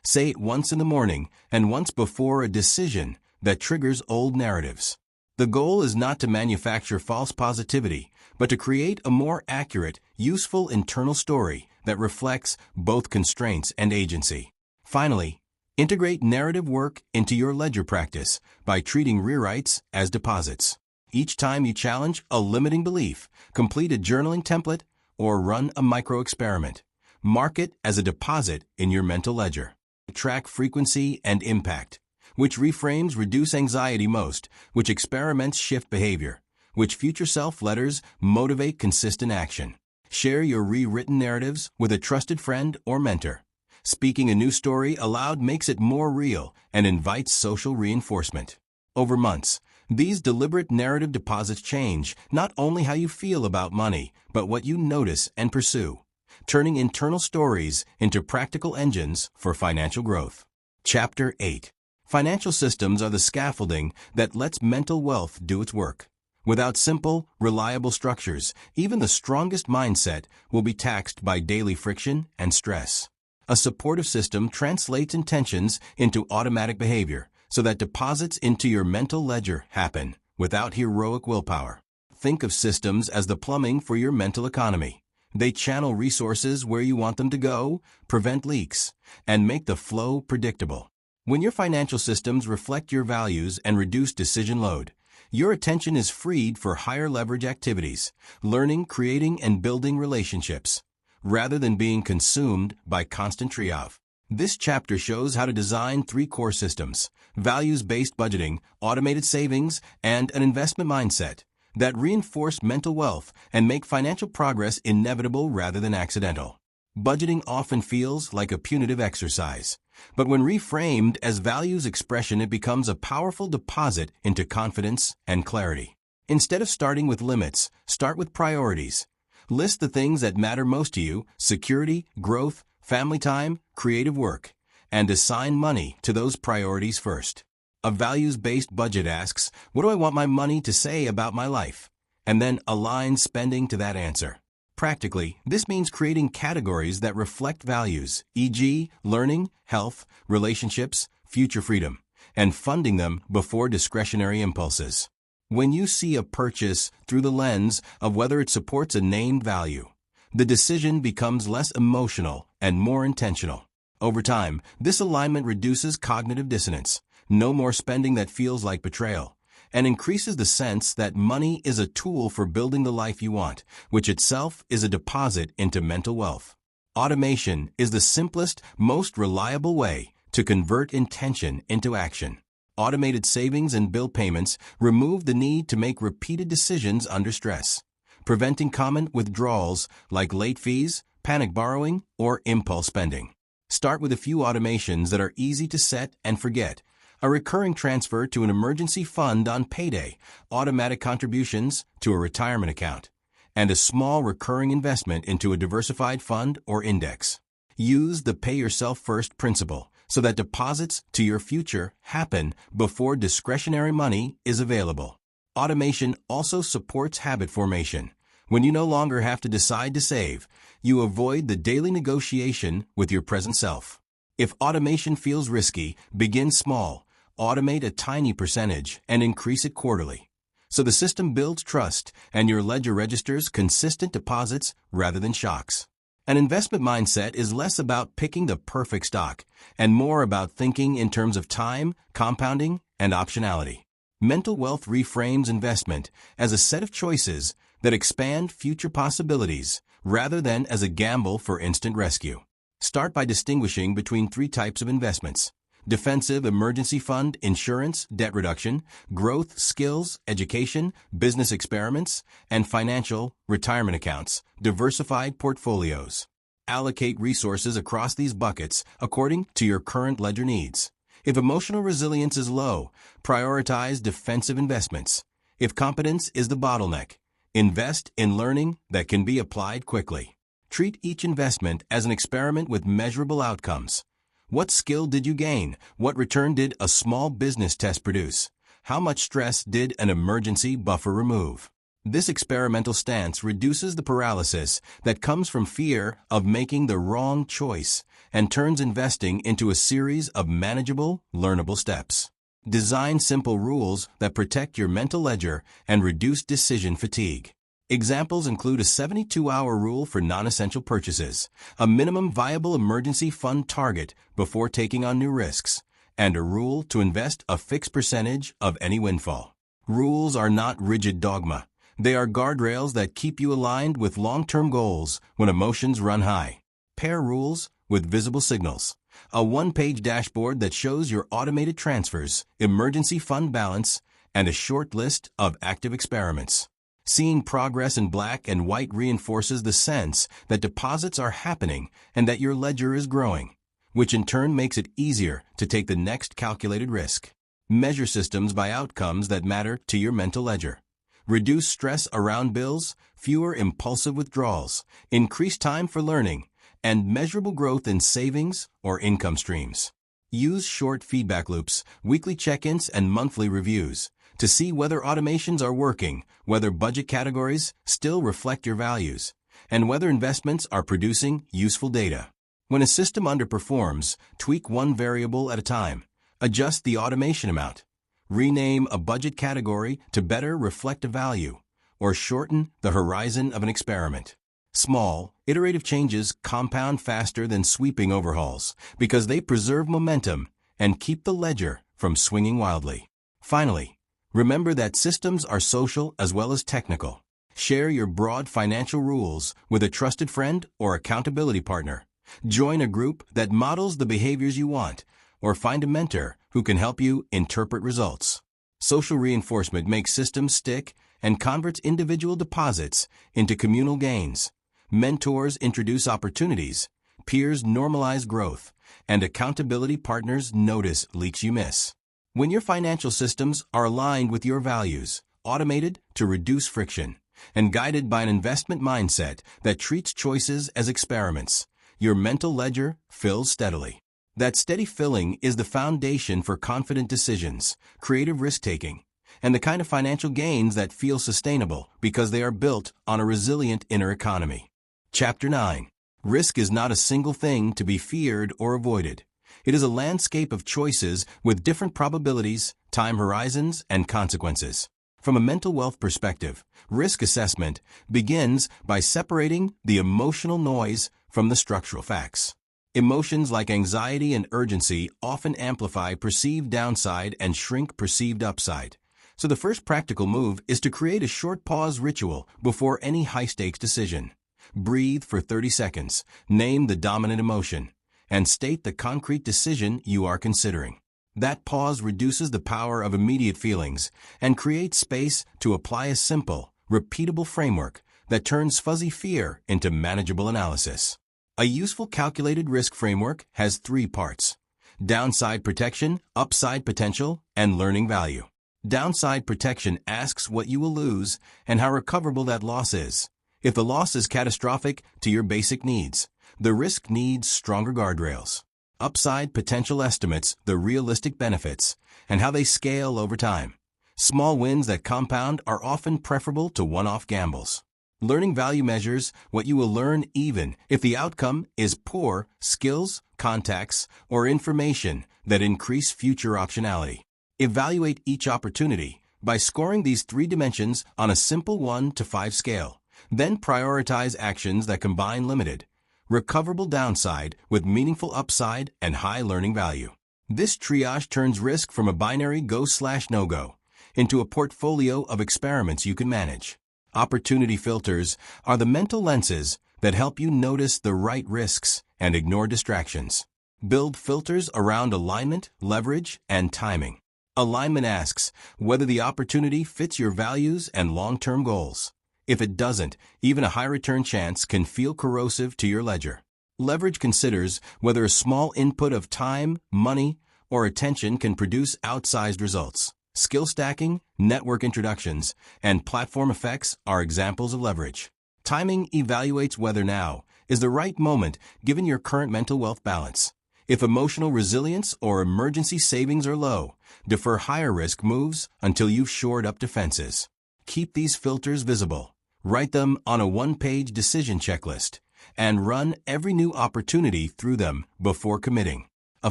A: Say it once in the morning and once before a decision that triggers old narratives. The goal is not to manufacture false positivity, but to create a more accurate, useful internal story that reflects both constraints and agency. Finally, integrate narrative work into your ledger practice by treating rewrites as deposits. Each time you challenge a limiting belief, complete a journaling template, or run a micro-experiment, mark it as a deposit in your mental ledger. Track frequency and impact. Which reframes reduce anxiety most, which experiments shift behavior, which future self letters motivate consistent action. Share your rewritten narratives with a trusted friend or mentor. Speaking a new story aloud makes it more real and invites social reinforcement. Over months, these deliberate narrative deposits change not only how you feel about money, but what you notice and pursue, turning internal stories into practical engines for financial growth. Chapter 8. Financial systems are the scaffolding that lets mental wealth do its work. Without simple, reliable structures, even the strongest mindset will be taxed by daily friction and stress. A supportive system translates intentions into automatic behavior so that deposits into your mental ledger happen without heroic willpower. Think of systems as the plumbing for your mental economy. They channel resources where you want them to go, prevent leaks, and make the flow predictable. When your financial systems reflect your values and reduce decision load, your attention is freed for higher leverage activities, learning, creating, and building relationships, rather than being consumed by constant triage. This chapter shows how to design 3 core systems: values-based budgeting, automated savings, and an investment mindset that reinforce mental wealth and make financial progress inevitable rather than accidental. Budgeting often feels like a punitive exercise, but when reframed as values expression, it becomes a powerful deposit into confidence and clarity. Instead of starting with limits, start with priorities. List the things that matter most to you: security, growth, family time, creative work, and assign money to those priorities first. A values-based budget asks, what do I want my money to say about my life? And then align spending to that answer. Practically, this means creating categories that reflect values, e.g., learning, health, relationships, future freedom, and funding them before discretionary impulses. When you see a purchase through the lens of whether it supports a named value, the decision becomes less emotional and more intentional. Over time, this alignment reduces cognitive dissonance, no more spending that feels like betrayal, and increases the sense that money is a tool for building the life you want, which itself is a deposit into mental wealth. Automation is the simplest, most reliable way to convert intention into action. Automated savings and bill payments remove the need to make repeated decisions under stress, preventing common withdrawals like late fees, panic borrowing, or impulse spending. Start with a few automations that are easy to set and forget. A recurring transfer to an emergency fund on payday, automatic contributions to a retirement account, and a small recurring investment into a diversified fund or index. Use the pay yourself first principle so that deposits to your future happen before discretionary money is available. Automation also supports habit formation. When you no longer have to decide to save, you avoid the daily negotiation with your present self. If automation feels risky, begin small. Automate a tiny percentage and increase it quarterly. So the system builds trust and your ledger registers consistent deposits rather than shocks. An investment mindset is less about picking the perfect stock and more about thinking in terms of time, compounding, and optionality. Mental wealth reframes investment as a set of choices that expand future possibilities rather than as a gamble for instant rescue. Start by distinguishing between three types of investments: defensive, emergency fund, insurance, debt reduction; growth, skills, education, business experiments; and financial, retirement accounts, diversified portfolios. Allocate resources across these buckets according to your current ledger needs. If emotional resilience is low, prioritize defensive investments. If competence is the bottleneck, invest in learning that can be applied quickly. Treat each investment as an experiment with measurable outcomes. What skill did you gain? What return did a small business test produce? How much stress did an emergency buffer remove? This experimental stance reduces the paralysis that comes from fear of making the wrong choice and turns investing into a series of manageable, learnable steps. Design simple rules that protect your mental ledger and reduce decision fatigue. Examples include a 72-hour rule for non-essential purchases, a minimum viable emergency fund target before taking on new risks, and a rule to invest a fixed percentage of any windfall. Rules are not rigid dogma. They are guardrails that keep you aligned with long-term goals when emotions run high. Pair rules with visible signals. A one-page dashboard that shows your automated transfers, emergency fund balance, and a short list of active experiments. Seeing progress in black and white reinforces the sense that deposits are happening and that your ledger is growing, which in turn makes it easier to take the next calculated risk. Measure systems by outcomes that matter to your mental ledger. Reduce stress around bills, fewer impulsive withdrawals, increased time for learning, and measurable growth in savings or income streams. Use short feedback loops, weekly check-ins, and monthly reviews to see whether automations are working, whether budget categories still reflect your values, and whether investments are producing useful data. When a system underperforms, tweak one variable at a time. Adjust the automation amount. Rename a budget category to better reflect a value, or shorten the horizon of an experiment. Small, iterative changes compound faster than sweeping overhauls because they preserve momentum and keep the ledger from swinging wildly. Finally, remember that systems are social as well as technical. Share your broad financial rules with a trusted friend or accountability partner. Join a group that models the behaviors you want, or find a mentor who can help you interpret results. Social reinforcement makes systems stick and converts individual deposits into communal gains. Mentors introduce opportunities, peers normalize growth, and accountability partners notice leaks you miss. When your financial systems are aligned with your values, automated to reduce friction, and guided by an investment mindset that treats choices as experiments, your mental ledger fills steadily. That steady filling is the foundation for confident decisions, creative risk-taking, and the kind of financial gains that feel sustainable because they are built on a resilient inner economy. Chapter 9. Risk is not a single thing to be feared or avoided. It is a landscape of choices with different probabilities, time horizons, and consequences. From a mental wealth perspective, risk assessment begins by separating the emotional noise from the structural facts. Emotions like anxiety and urgency often amplify perceived downside and shrink perceived upside. So the first practical move is to create a short pause ritual before any high-stakes decision. Breathe for 30 seconds, name the dominant emotion, and state the concrete decision you are considering. That pause reduces the power of immediate feelings and creates space to apply a simple, repeatable framework that turns fuzzy fear into manageable analysis. A useful calculated risk framework has 3 parts: downside protection, upside potential, and learning value. Downside protection asks what you will lose and how recoverable that loss is. If the loss is catastrophic to your basic needs, the risk needs stronger guardrails. Upside potential estimates the realistic benefits and how they scale over time. Small wins that compound are often preferable to one-off gambles. Learning value measures what you will learn even if the outcome is poor skills, contacts, or information that increase future optionality. Evaluate each opportunity by scoring these 3 dimensions on a simple 1 to 5 scale. Then prioritize actions that combine limited, recoverable downside with meaningful upside and high learning value. This triage turns risk from a binary go/no-go into a portfolio of experiments you can manage. Opportunity filters are the mental lenses that help you notice the right risks and ignore distractions. Build filters around alignment, leverage, and timing. Alignment asks whether the opportunity fits your values and long-term goals. If it doesn't, even a high-return chance can feel corrosive to your ledger. Leverage considers whether a small input of time, money, or attention can produce outsized results. Skill stacking, network introductions, and platform effects are examples of leverage. Timing evaluates whether now is the right moment given your current mental wealth balance. If emotional resilience or emergency savings are low, defer higher-risk moves until you've shored up defenses. Keep these filters visible. Write them on a 1-page decision checklist, and run every new opportunity through them before committing. A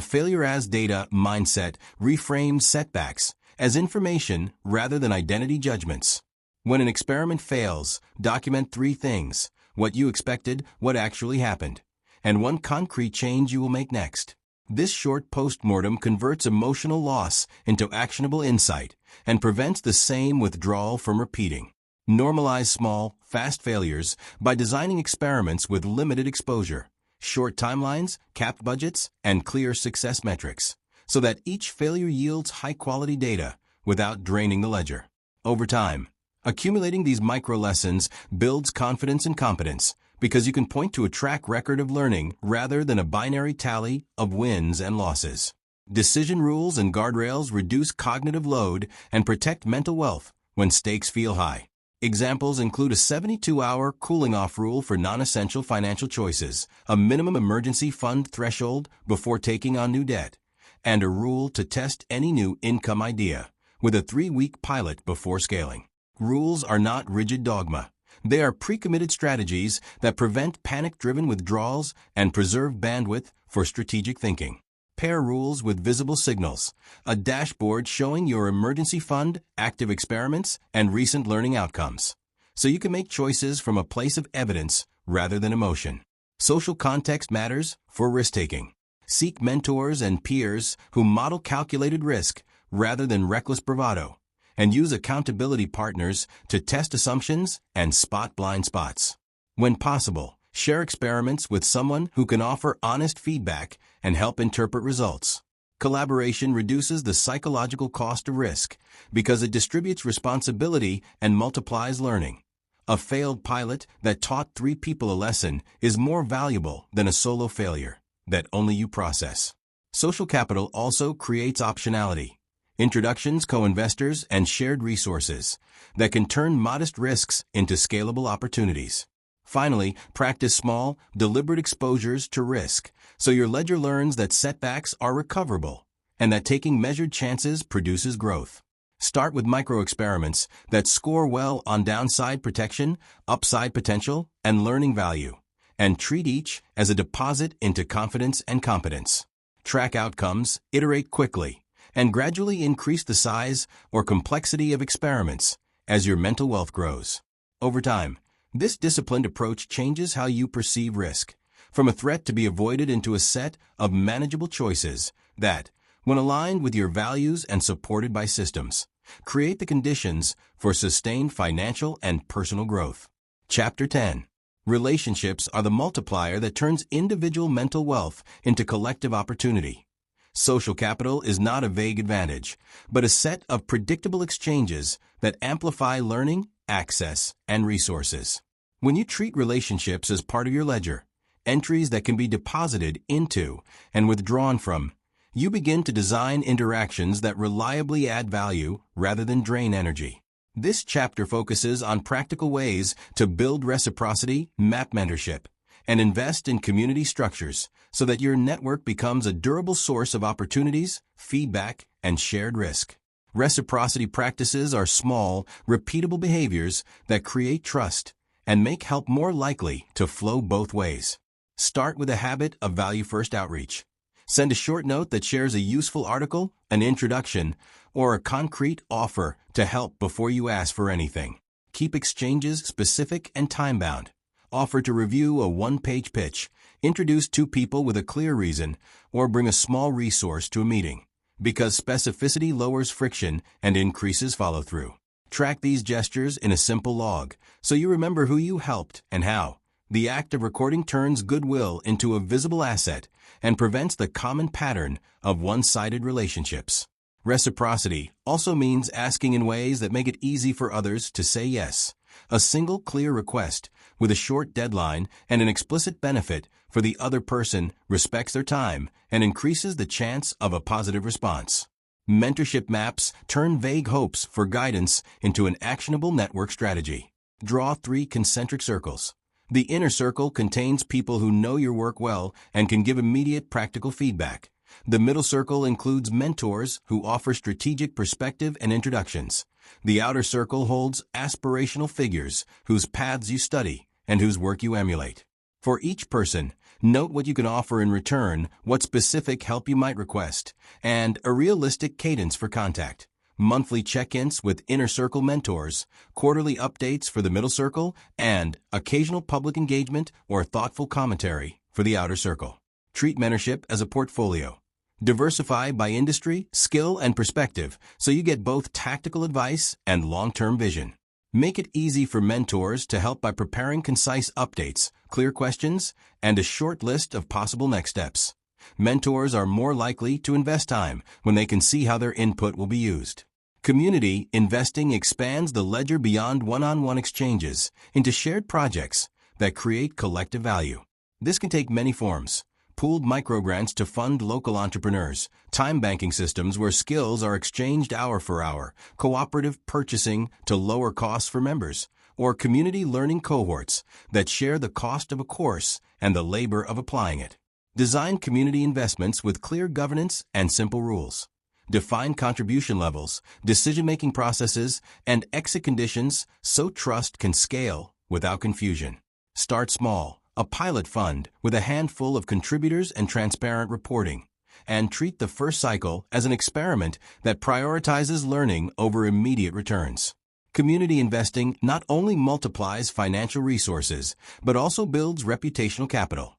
A: failure-as-data mindset reframes setbacks as information rather than identity judgments. When an experiment fails, document 3 things: what you expected, what actually happened, and 1 concrete change you will make next. This short postmortem converts emotional loss into actionable insight and prevents the same withdrawal from repeating. Normalize small, fast failures by designing experiments with limited exposure, short timelines, capped budgets, and clear success metrics, so that each failure yields high-quality data without draining the ledger. Over time, accumulating these micro-lessons builds confidence and competence, because you can point to a track record of learning rather than a binary tally of wins and losses. Decision rules and guardrails reduce cognitive load and protect mental wealth when stakes feel high. Examples include a 72-hour cooling-off rule for non-essential financial choices, a minimum emergency fund threshold before taking on new debt, and a rule to test any new income idea with a 3-week pilot before scaling. Rules are not rigid dogma. They are pre-committed strategies that prevent panic-driven withdrawals and preserve bandwidth for strategic thinking. Pair rules with visible signals, a dashboard showing your emergency fund, active experiments, and recent learning outcomes, so you can make choices from a place of evidence rather than emotion. Social context matters for risk-taking. Seek mentors and peers who model calculated risk rather than reckless bravado, and use accountability partners to test assumptions and spot blind spots. When possible, share experiments with someone who can offer honest feedback and help interpret results. Collaboration reduces the psychological cost of risk because it distributes responsibility and multiplies learning. A failed pilot that taught 3 people a lesson is more valuable than a solo failure that only you process. Social capital also creates optionality. Introductions, co-investors, and shared resources that can turn modest risks into scalable opportunities. Finally, practice small, deliberate exposures to risk so your ledger learns that setbacks are recoverable and that taking measured chances produces growth. Start with micro-experiments that score well on downside protection, upside potential, and learning value, and treat each as a deposit into confidence and competence. Track outcomes, iterate quickly, and gradually increase the size or complexity of experiments as your mental wealth grows. Over time, this disciplined approach changes how you perceive risk, from a threat to be avoided into a set of manageable choices that, when aligned with your values and supported by systems, create the conditions for sustained financial and personal growth. Chapter 10. Relationships are the multiplier that turns individual mental wealth into collective opportunity. Social capital is not a vague advantage, but a set of predictable exchanges that amplify learning, access, and resources. When you treat relationships as part of your ledger, entries that can be deposited into and withdrawn from, you begin to design interactions that reliably add value rather than drain energy. This chapter focuses on practical ways to build reciprocity, map mentorship, and invest in community structures so that your network becomes a durable source of opportunities, feedback, and shared risk. Reciprocity practices are small, repeatable behaviors that create trust and make help more likely to flow both ways. Start with a habit of value-first outreach. Send a short note that shares a useful article, an introduction, or a concrete offer to help before you ask for anything. Keep exchanges specific and time-bound. Offer to review a one-page pitch, introduce two people with a clear reason, or bring a small resource to a meeting, because specificity lowers friction and increases follow-through. Track these gestures in a simple log, so you remember who you helped and how. The act of recording turns goodwill into a visible asset and prevents the common pattern of one-sided relationships. Reciprocity also means asking in ways that make it easy for others to say yes. A single clear request with a short deadline and an explicit benefit for the other person respects their time and increases the chance of a positive response. Mentorship maps turn vague hopes for guidance into an actionable network strategy. Draw 3 concentric circles. The inner circle contains people who know your work well and can give immediate practical feedback. The middle circle includes mentors who offer strategic perspective and introductions. The outer circle holds aspirational figures whose paths you study and whose work you emulate. For each person, note what you can offer in return, what specific help you might request, and a realistic cadence for contact. Monthly check-ins with inner circle mentors, quarterly updates for the middle circle, and occasional public engagement or thoughtful commentary for the outer circle. Treat mentorship as a portfolio. Diversify by industry, skill, and perspective so you get both tactical advice and long-term vision. Make it easy for mentors to help by preparing concise updates, clear questions, and a short list of possible next steps. Mentors are more likely to invest time when they can see how their input will be used. Community investing expands the ledger beyond one-on-one exchanges into shared projects that create collective value. This can take many forms. Pooled microgrants to fund local entrepreneurs, time banking systems where skills are exchanged hour for hour, cooperative purchasing to lower costs for members, or community learning cohorts that share the cost of a course and the labor of applying it. Design community investments with clear governance and simple rules. Define contribution levels, decision-making processes, and exit conditions so trust can scale without confusion. Start small, a pilot fund with a handful of contributors and transparent reporting, and treat the first cycle as an experiment that prioritizes learning over immediate returns. Community investing not only multiplies financial resources, but also builds reputational capital.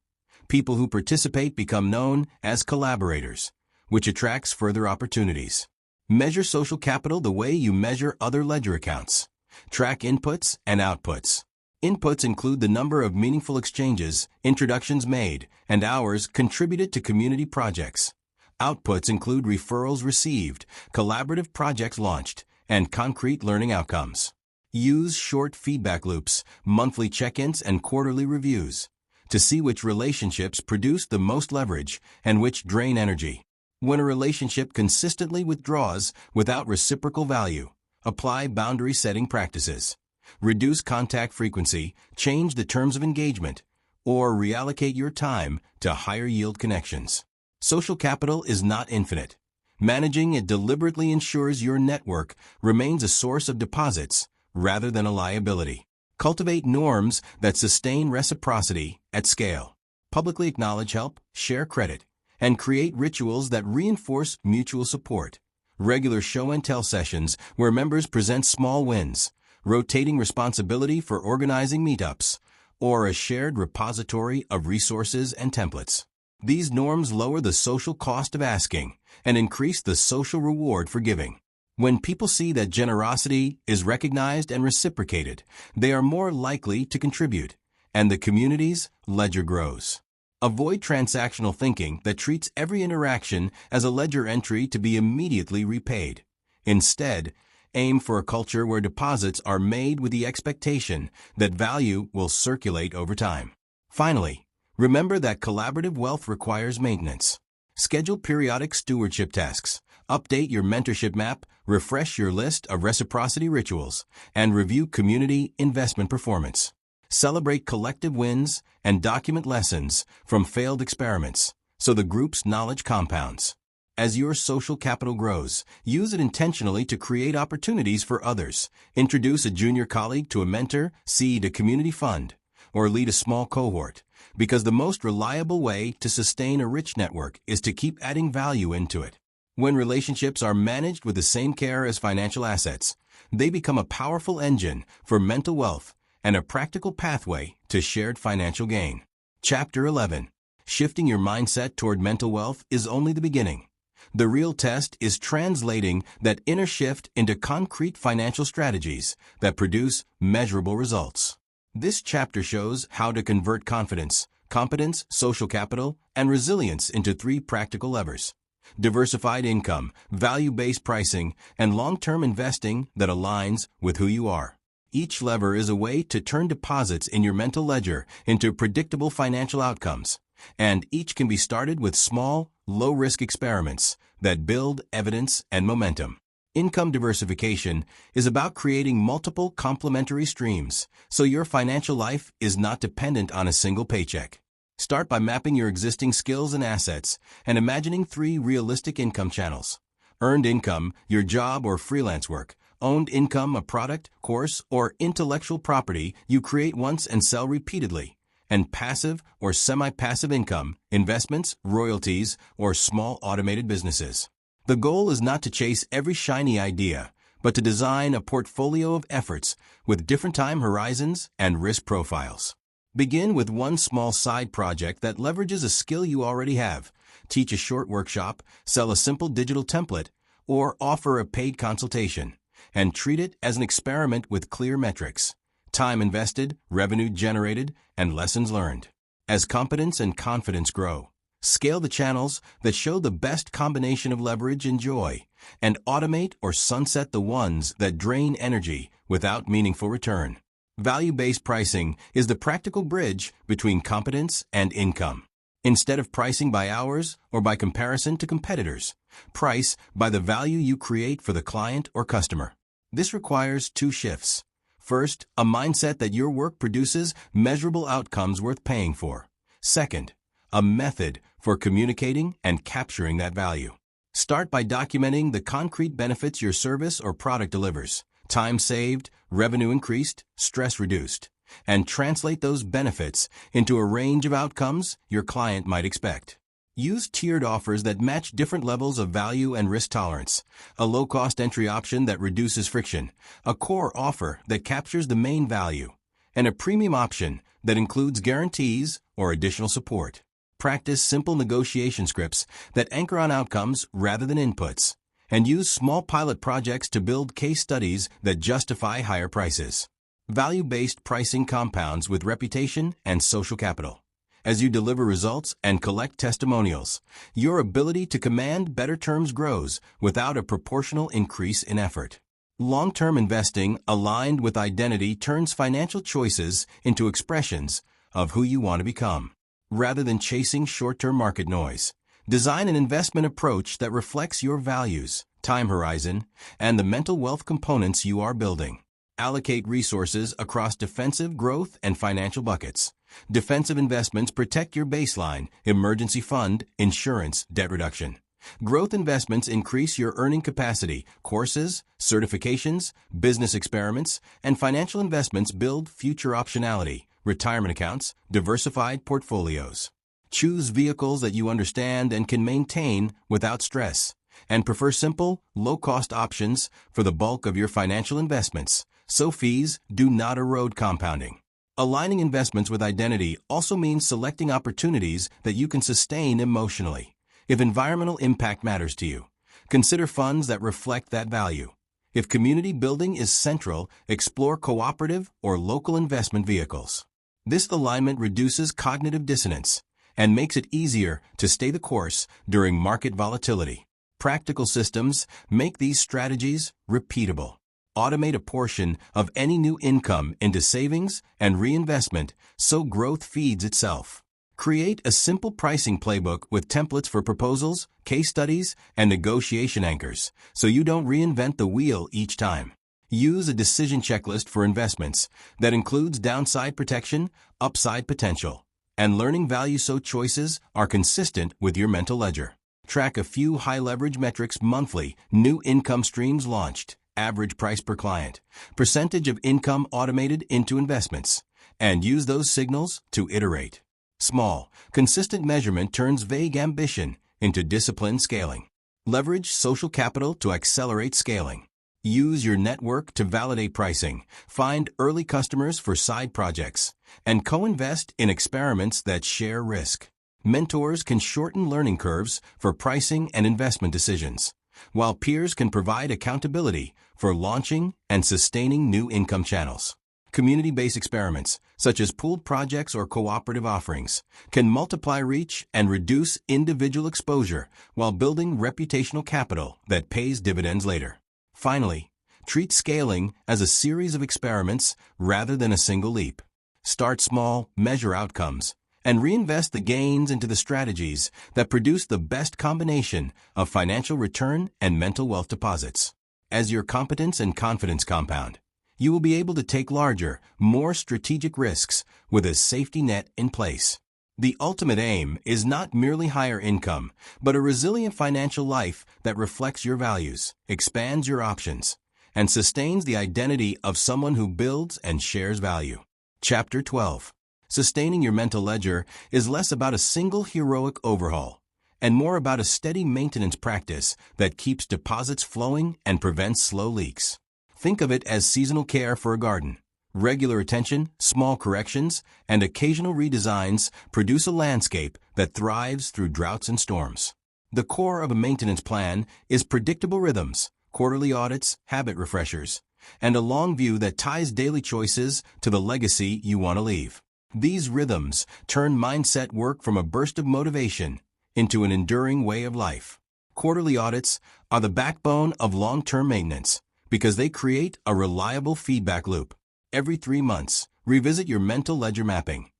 A: People who participate become known as collaborators, which attracts further opportunities. Measure social capital the way you measure other ledger accounts. Track inputs and outputs. Inputs include the number of meaningful exchanges, introductions made, and hours contributed to community projects. Outputs include referrals received, collaborative projects launched, and concrete learning outcomes. Use short feedback loops, monthly check-ins, and quarterly reviews to see which relationships produce the most leverage and which drain energy. When a relationship consistently withdraws without reciprocal value, apply boundary-setting practices. Reduce contact frequency, change the terms of engagement, or reallocate your time to higher-yield connections. Social capital is not infinite. Managing it deliberately ensures your network remains a source of deposits rather than a liability. Cultivate norms that sustain reciprocity at scale. Publicly acknowledge help, share credit, and create rituals that reinforce mutual support. Regular show-and-tell sessions where members present small wins, rotating responsibility for organizing meetups, or a shared repository of resources and templates. These norms lower the social cost of asking and increase the social reward for giving. When people see that generosity is recognized and reciprocated, they are more likely to contribute, and the community's ledger grows. Avoid transactional thinking that treats every interaction as a ledger entry to be immediately repaid. Instead, aim for a culture where deposits are made with the expectation that value will circulate over time. Finally, remember that collaborative wealth requires maintenance. Schedule periodic stewardship tasks, update your mentorship map, refresh your list of reciprocity rituals, and review community investment performance. Celebrate collective wins and document lessons from failed experiments so the group's knowledge compounds. As your social capital grows, use it intentionally to create opportunities for others. Introduce a junior colleague to a mentor, seed a community fund, or lead a small cohort, because the most reliable way to sustain a rich network is to keep adding value into it. When relationships are managed with the same care as financial assets, they become a powerful engine for mental wealth and a practical pathway to shared financial gain. Chapter 11. Shifting your mindset toward mental wealth is only the beginning. The real test is translating that inner shift into concrete financial strategies that produce measurable results. This chapter shows how to convert confidence, competence, social capital, and resilience into 3 practical levers: diversified income, value-based pricing, and long-term investing that aligns with who you are. Each lever is a way to turn deposits in your mental ledger into predictable financial outcomes, and each can be started with small, low-risk experiments that build evidence and momentum. Income diversification is about creating multiple complementary streams, so your financial life is not dependent on a single paycheck. Start by mapping your existing skills and assets and imagining 3 realistic income channels. Earned income, your job or freelance work. Owned income, a product, course, or intellectual property you create once and sell repeatedly. And passive or semi-passive income, investments, royalties, or small automated businesses. The goal is not to chase every shiny idea, but to design a portfolio of efforts with different time horizons and risk profiles. Begin with one small side project that leverages a skill you already have. Teach a short workshop, sell a simple digital template, or offer a paid consultation, and treat it as an experiment with clear metrics: time invested, revenue generated, and lessons learned. As competence and confidence grow, scale the channels that show the best combination of leverage and joy, and automate or sunset the ones that drain energy without meaningful return. Value-based pricing is the practical bridge between competence and income. Instead of pricing by hours or by comparison to competitors, price by the value you create for the client or customer. This requires 2 shifts. First, a mindset that your work produces measurable outcomes worth paying for. Second, a method for communicating and capturing that value. Start by documenting the concrete benefits your service or product delivers: time saved, revenue increased, stress reduced, and translate those benefits into a range of outcomes your client might expect. Use tiered offers that match different levels of value and risk tolerance: a low-cost entry option that reduces friction, a core offer that captures the main value, and a premium option that includes guarantees or additional support. Practice simple negotiation scripts that anchor on outcomes rather than inputs, and use small pilot projects to build case studies that justify higher prices. Value-based pricing compounds with reputation and social capital. As you deliver results and collect testimonials, your ability to command better terms grows without a proportional increase in effort. Long-term investing aligned with identity turns financial choices into expressions of who you want to become. Rather than chasing short-term market noise, design an investment approach that reflects your values, time horizon, and the mental wealth components you are building. Allocate resources across defensive, growth, and financial buckets. Defensive investments protect your baseline, emergency fund, insurance, debt reduction. Growth investments increase your earning capacity. Courses, certifications, business experiments, and financial investments build future optionality. Retirement accounts, diversified portfolios. Choose vehicles that you understand and can maintain without stress, and prefer simple, low-cost options for the bulk of your financial investments, so fees do not erode compounding. Aligning investments with identity also means selecting opportunities that you can sustain emotionally. If environmental impact matters to you, consider funds that reflect that value. If community building is central, explore cooperative or local investment vehicles. This alignment reduces cognitive dissonance and makes it easier to stay the course during market volatility. Practical systems make these strategies repeatable. Automate a portion of any new income into savings and reinvestment so growth feeds itself. Create a simple pricing playbook with templates for proposals, case studies, and negotiation anchors so you don't reinvent the wheel each time. Use a decision checklist for investments that includes downside protection, upside potential, and learning value so choices are consistent with your mental ledger. Track a few high-leverage metrics monthly: new income streams launched, average price per client, percentage of income automated into investments, and use those signals to iterate. Small, consistent measurement turns vague ambition into disciplined scaling. Leverage social capital to accelerate scaling. Use your network to validate pricing, find early customers for side projects, and co-invest in experiments that share risk. Mentors can shorten learning curves for pricing and investment decisions, while peers can provide accountability for launching and sustaining new income channels. Community-based experiments, such as pooled projects or cooperative offerings, can multiply reach and reduce individual exposure while building reputational capital that pays dividends later. Finally, treat scaling as a series of experiments rather than a single leap. Start small, measure outcomes, and reinvest the gains into the strategies that produce the best combination of financial return and mental wealth deposits. As your competence and confidence compound, you will be able to take larger, more strategic risks with a safety net in place. The ultimate aim is not merely higher income, but a resilient financial life that reflects your values, expands your options, and sustains the identity of someone who builds and shares value. Chapter 12. Sustaining your mental ledger is less about a single heroic overhaul and more about a steady maintenance practice that keeps deposits flowing and prevents slow leaks. Think of it as seasonal care for a garden. Regular attention, small corrections, and occasional redesigns produce a landscape that thrives through droughts and storms. The core of a maintenance plan is predictable rhythms, quarterly audits, habit refreshers, and a long view that ties daily choices to the legacy you want to leave. These rhythms turn mindset work from a burst of motivation into an enduring way of life. Quarterly audits are the backbone of long-term maintenance because they create a reliable feedback loop. Every 3 months, revisit your mental ledger mapping.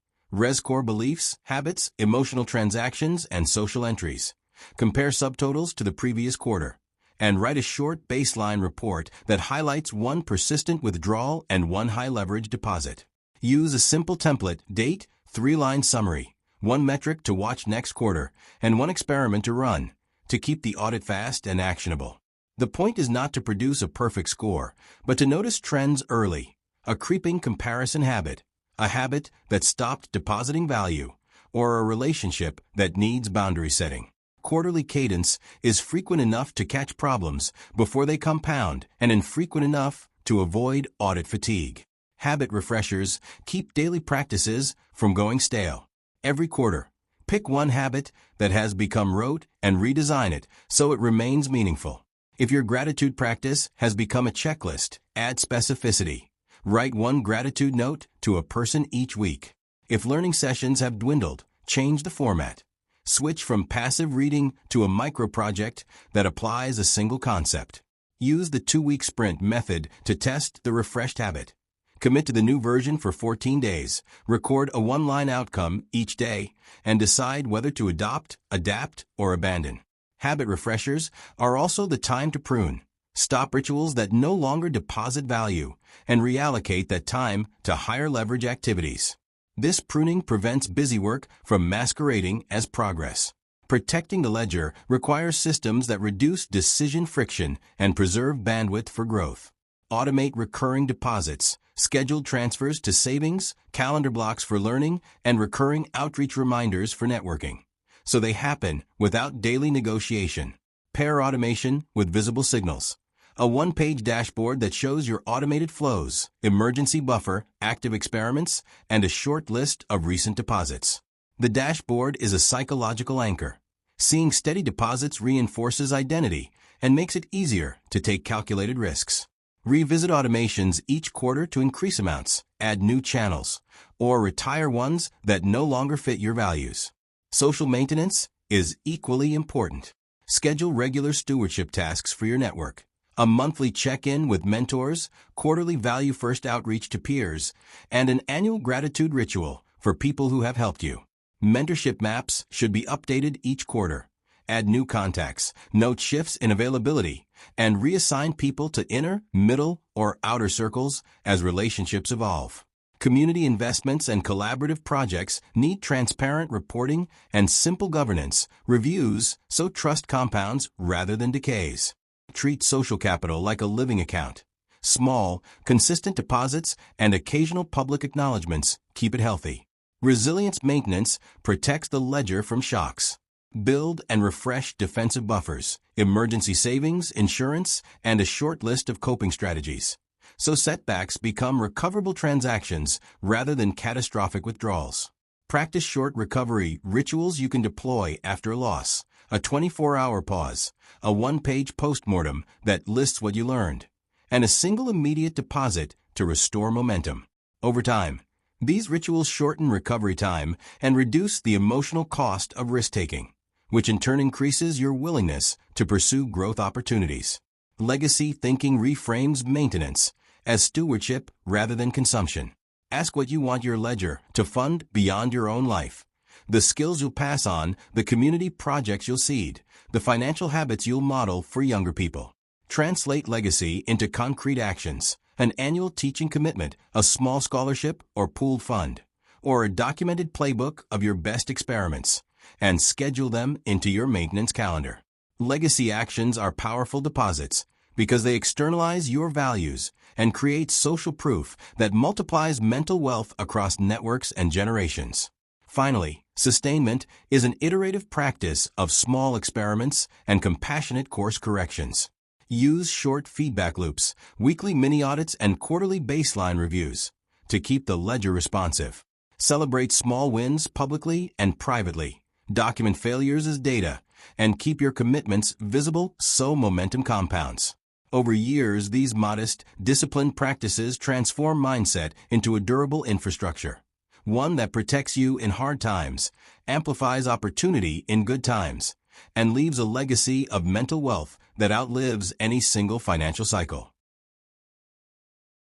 A: Core beliefs, habits, emotional transactions, and social entries. Compare subtotals to the previous quarter, and write a short baseline report that highlights one persistent withdrawal and one high-leverage deposit. Use a simple template: date, 3-line summary, 1 metric to watch next quarter, and 1 experiment to run, to keep the audit fast and actionable. The point is not to produce a perfect score, but to notice trends early. A creeping comparison habit, a habit that stopped depositing value, or a relationship that needs boundary setting. Quarterly cadence is frequent enough to catch problems before they compound and infrequent enough to avoid audit fatigue. Habit refreshers keep daily practices from going stale. Every quarter, pick one habit that has become rote and redesign it so it remains meaningful. If your gratitude practice has become a checklist, add specificity. Write 1 gratitude note to a person each week. If learning sessions have dwindled, change the format. Switch from passive reading to a micro-project that applies a single concept. Use the 2-week sprint method to test the refreshed habit. Commit to the new version for 14 days. Record a 1-line outcome each day and decide whether to adopt, adapt, or abandon. Habit refreshers are also the time to prune. Stop rituals that no longer deposit value and reallocate that time to higher leverage activities. This pruning prevents busy work from masquerading as progress. Protecting the ledger requires systems that reduce decision friction and preserve bandwidth for growth. Automate recurring deposits, scheduled transfers to savings, calendar blocks for learning, and recurring outreach reminders for networking, so they happen without daily negotiation. Pair automation with visible signals. A 1-page dashboard that shows your automated flows, emergency buffer, active experiments, and a short list of recent deposits. The dashboard is a psychological anchor. Seeing steady deposits reinforces identity and makes it easier to take calculated risks. Revisit automations each quarter to increase amounts, add new channels, or retire ones that no longer fit your values. Social maintenance is equally important. Schedule regular stewardship tasks for your network. A monthly check-in with mentors, quarterly value-first outreach to peers, and an annual gratitude ritual for people who have helped you. Mentorship maps should be updated each quarter. Add new contacts, note shifts in availability, and reassign people to inner, middle, or outer circles as relationships evolve. Community investments and collaborative projects need transparent reporting and simple governance, reviews, so trust compounds rather than decays. Treat social capital like a living account. Small, consistent deposits and occasional public acknowledgments keep it healthy. Resilience maintenance protects the ledger from shocks. Build and refresh defensive buffers, emergency savings, insurance, and a short list of coping strategies. So setbacks become recoverable transactions rather than catastrophic withdrawals. Practice short recovery rituals you can deploy after a loss. A 24-hour pause, a one-page postmortem that lists what you learned, and a single immediate deposit to restore momentum. Over time, these rituals shorten recovery time and reduce the emotional cost of risk-taking, which in turn increases your willingness to pursue growth opportunities. Legacy thinking reframes maintenance as stewardship rather than consumption. Ask what you want your ledger to fund beyond your own life. The skills you'll pass on, the community projects you'll seed, the financial habits you'll model for younger people. Translate legacy into concrete actions, an annual teaching commitment, a small scholarship or pooled fund, or a documented playbook of your best experiments, and schedule them into your maintenance calendar. Legacy actions are powerful deposits because they externalize your values and create social proof that multiplies mental wealth across networks and generations. Finally, sustainment is an iterative practice of small experiments and compassionate course corrections. Use short feedback loops, weekly mini-audits, and quarterly baseline reviews to keep the ledger responsive. Celebrate small wins publicly and privately. Document failures as data, and keep your commitments visible so momentum compounds. Over years, these modest, disciplined practices transform mindset into a durable infrastructure. One that protects you in hard times, amplifies opportunity in good times, and leaves a legacy of mental wealth that outlives any single financial cycle.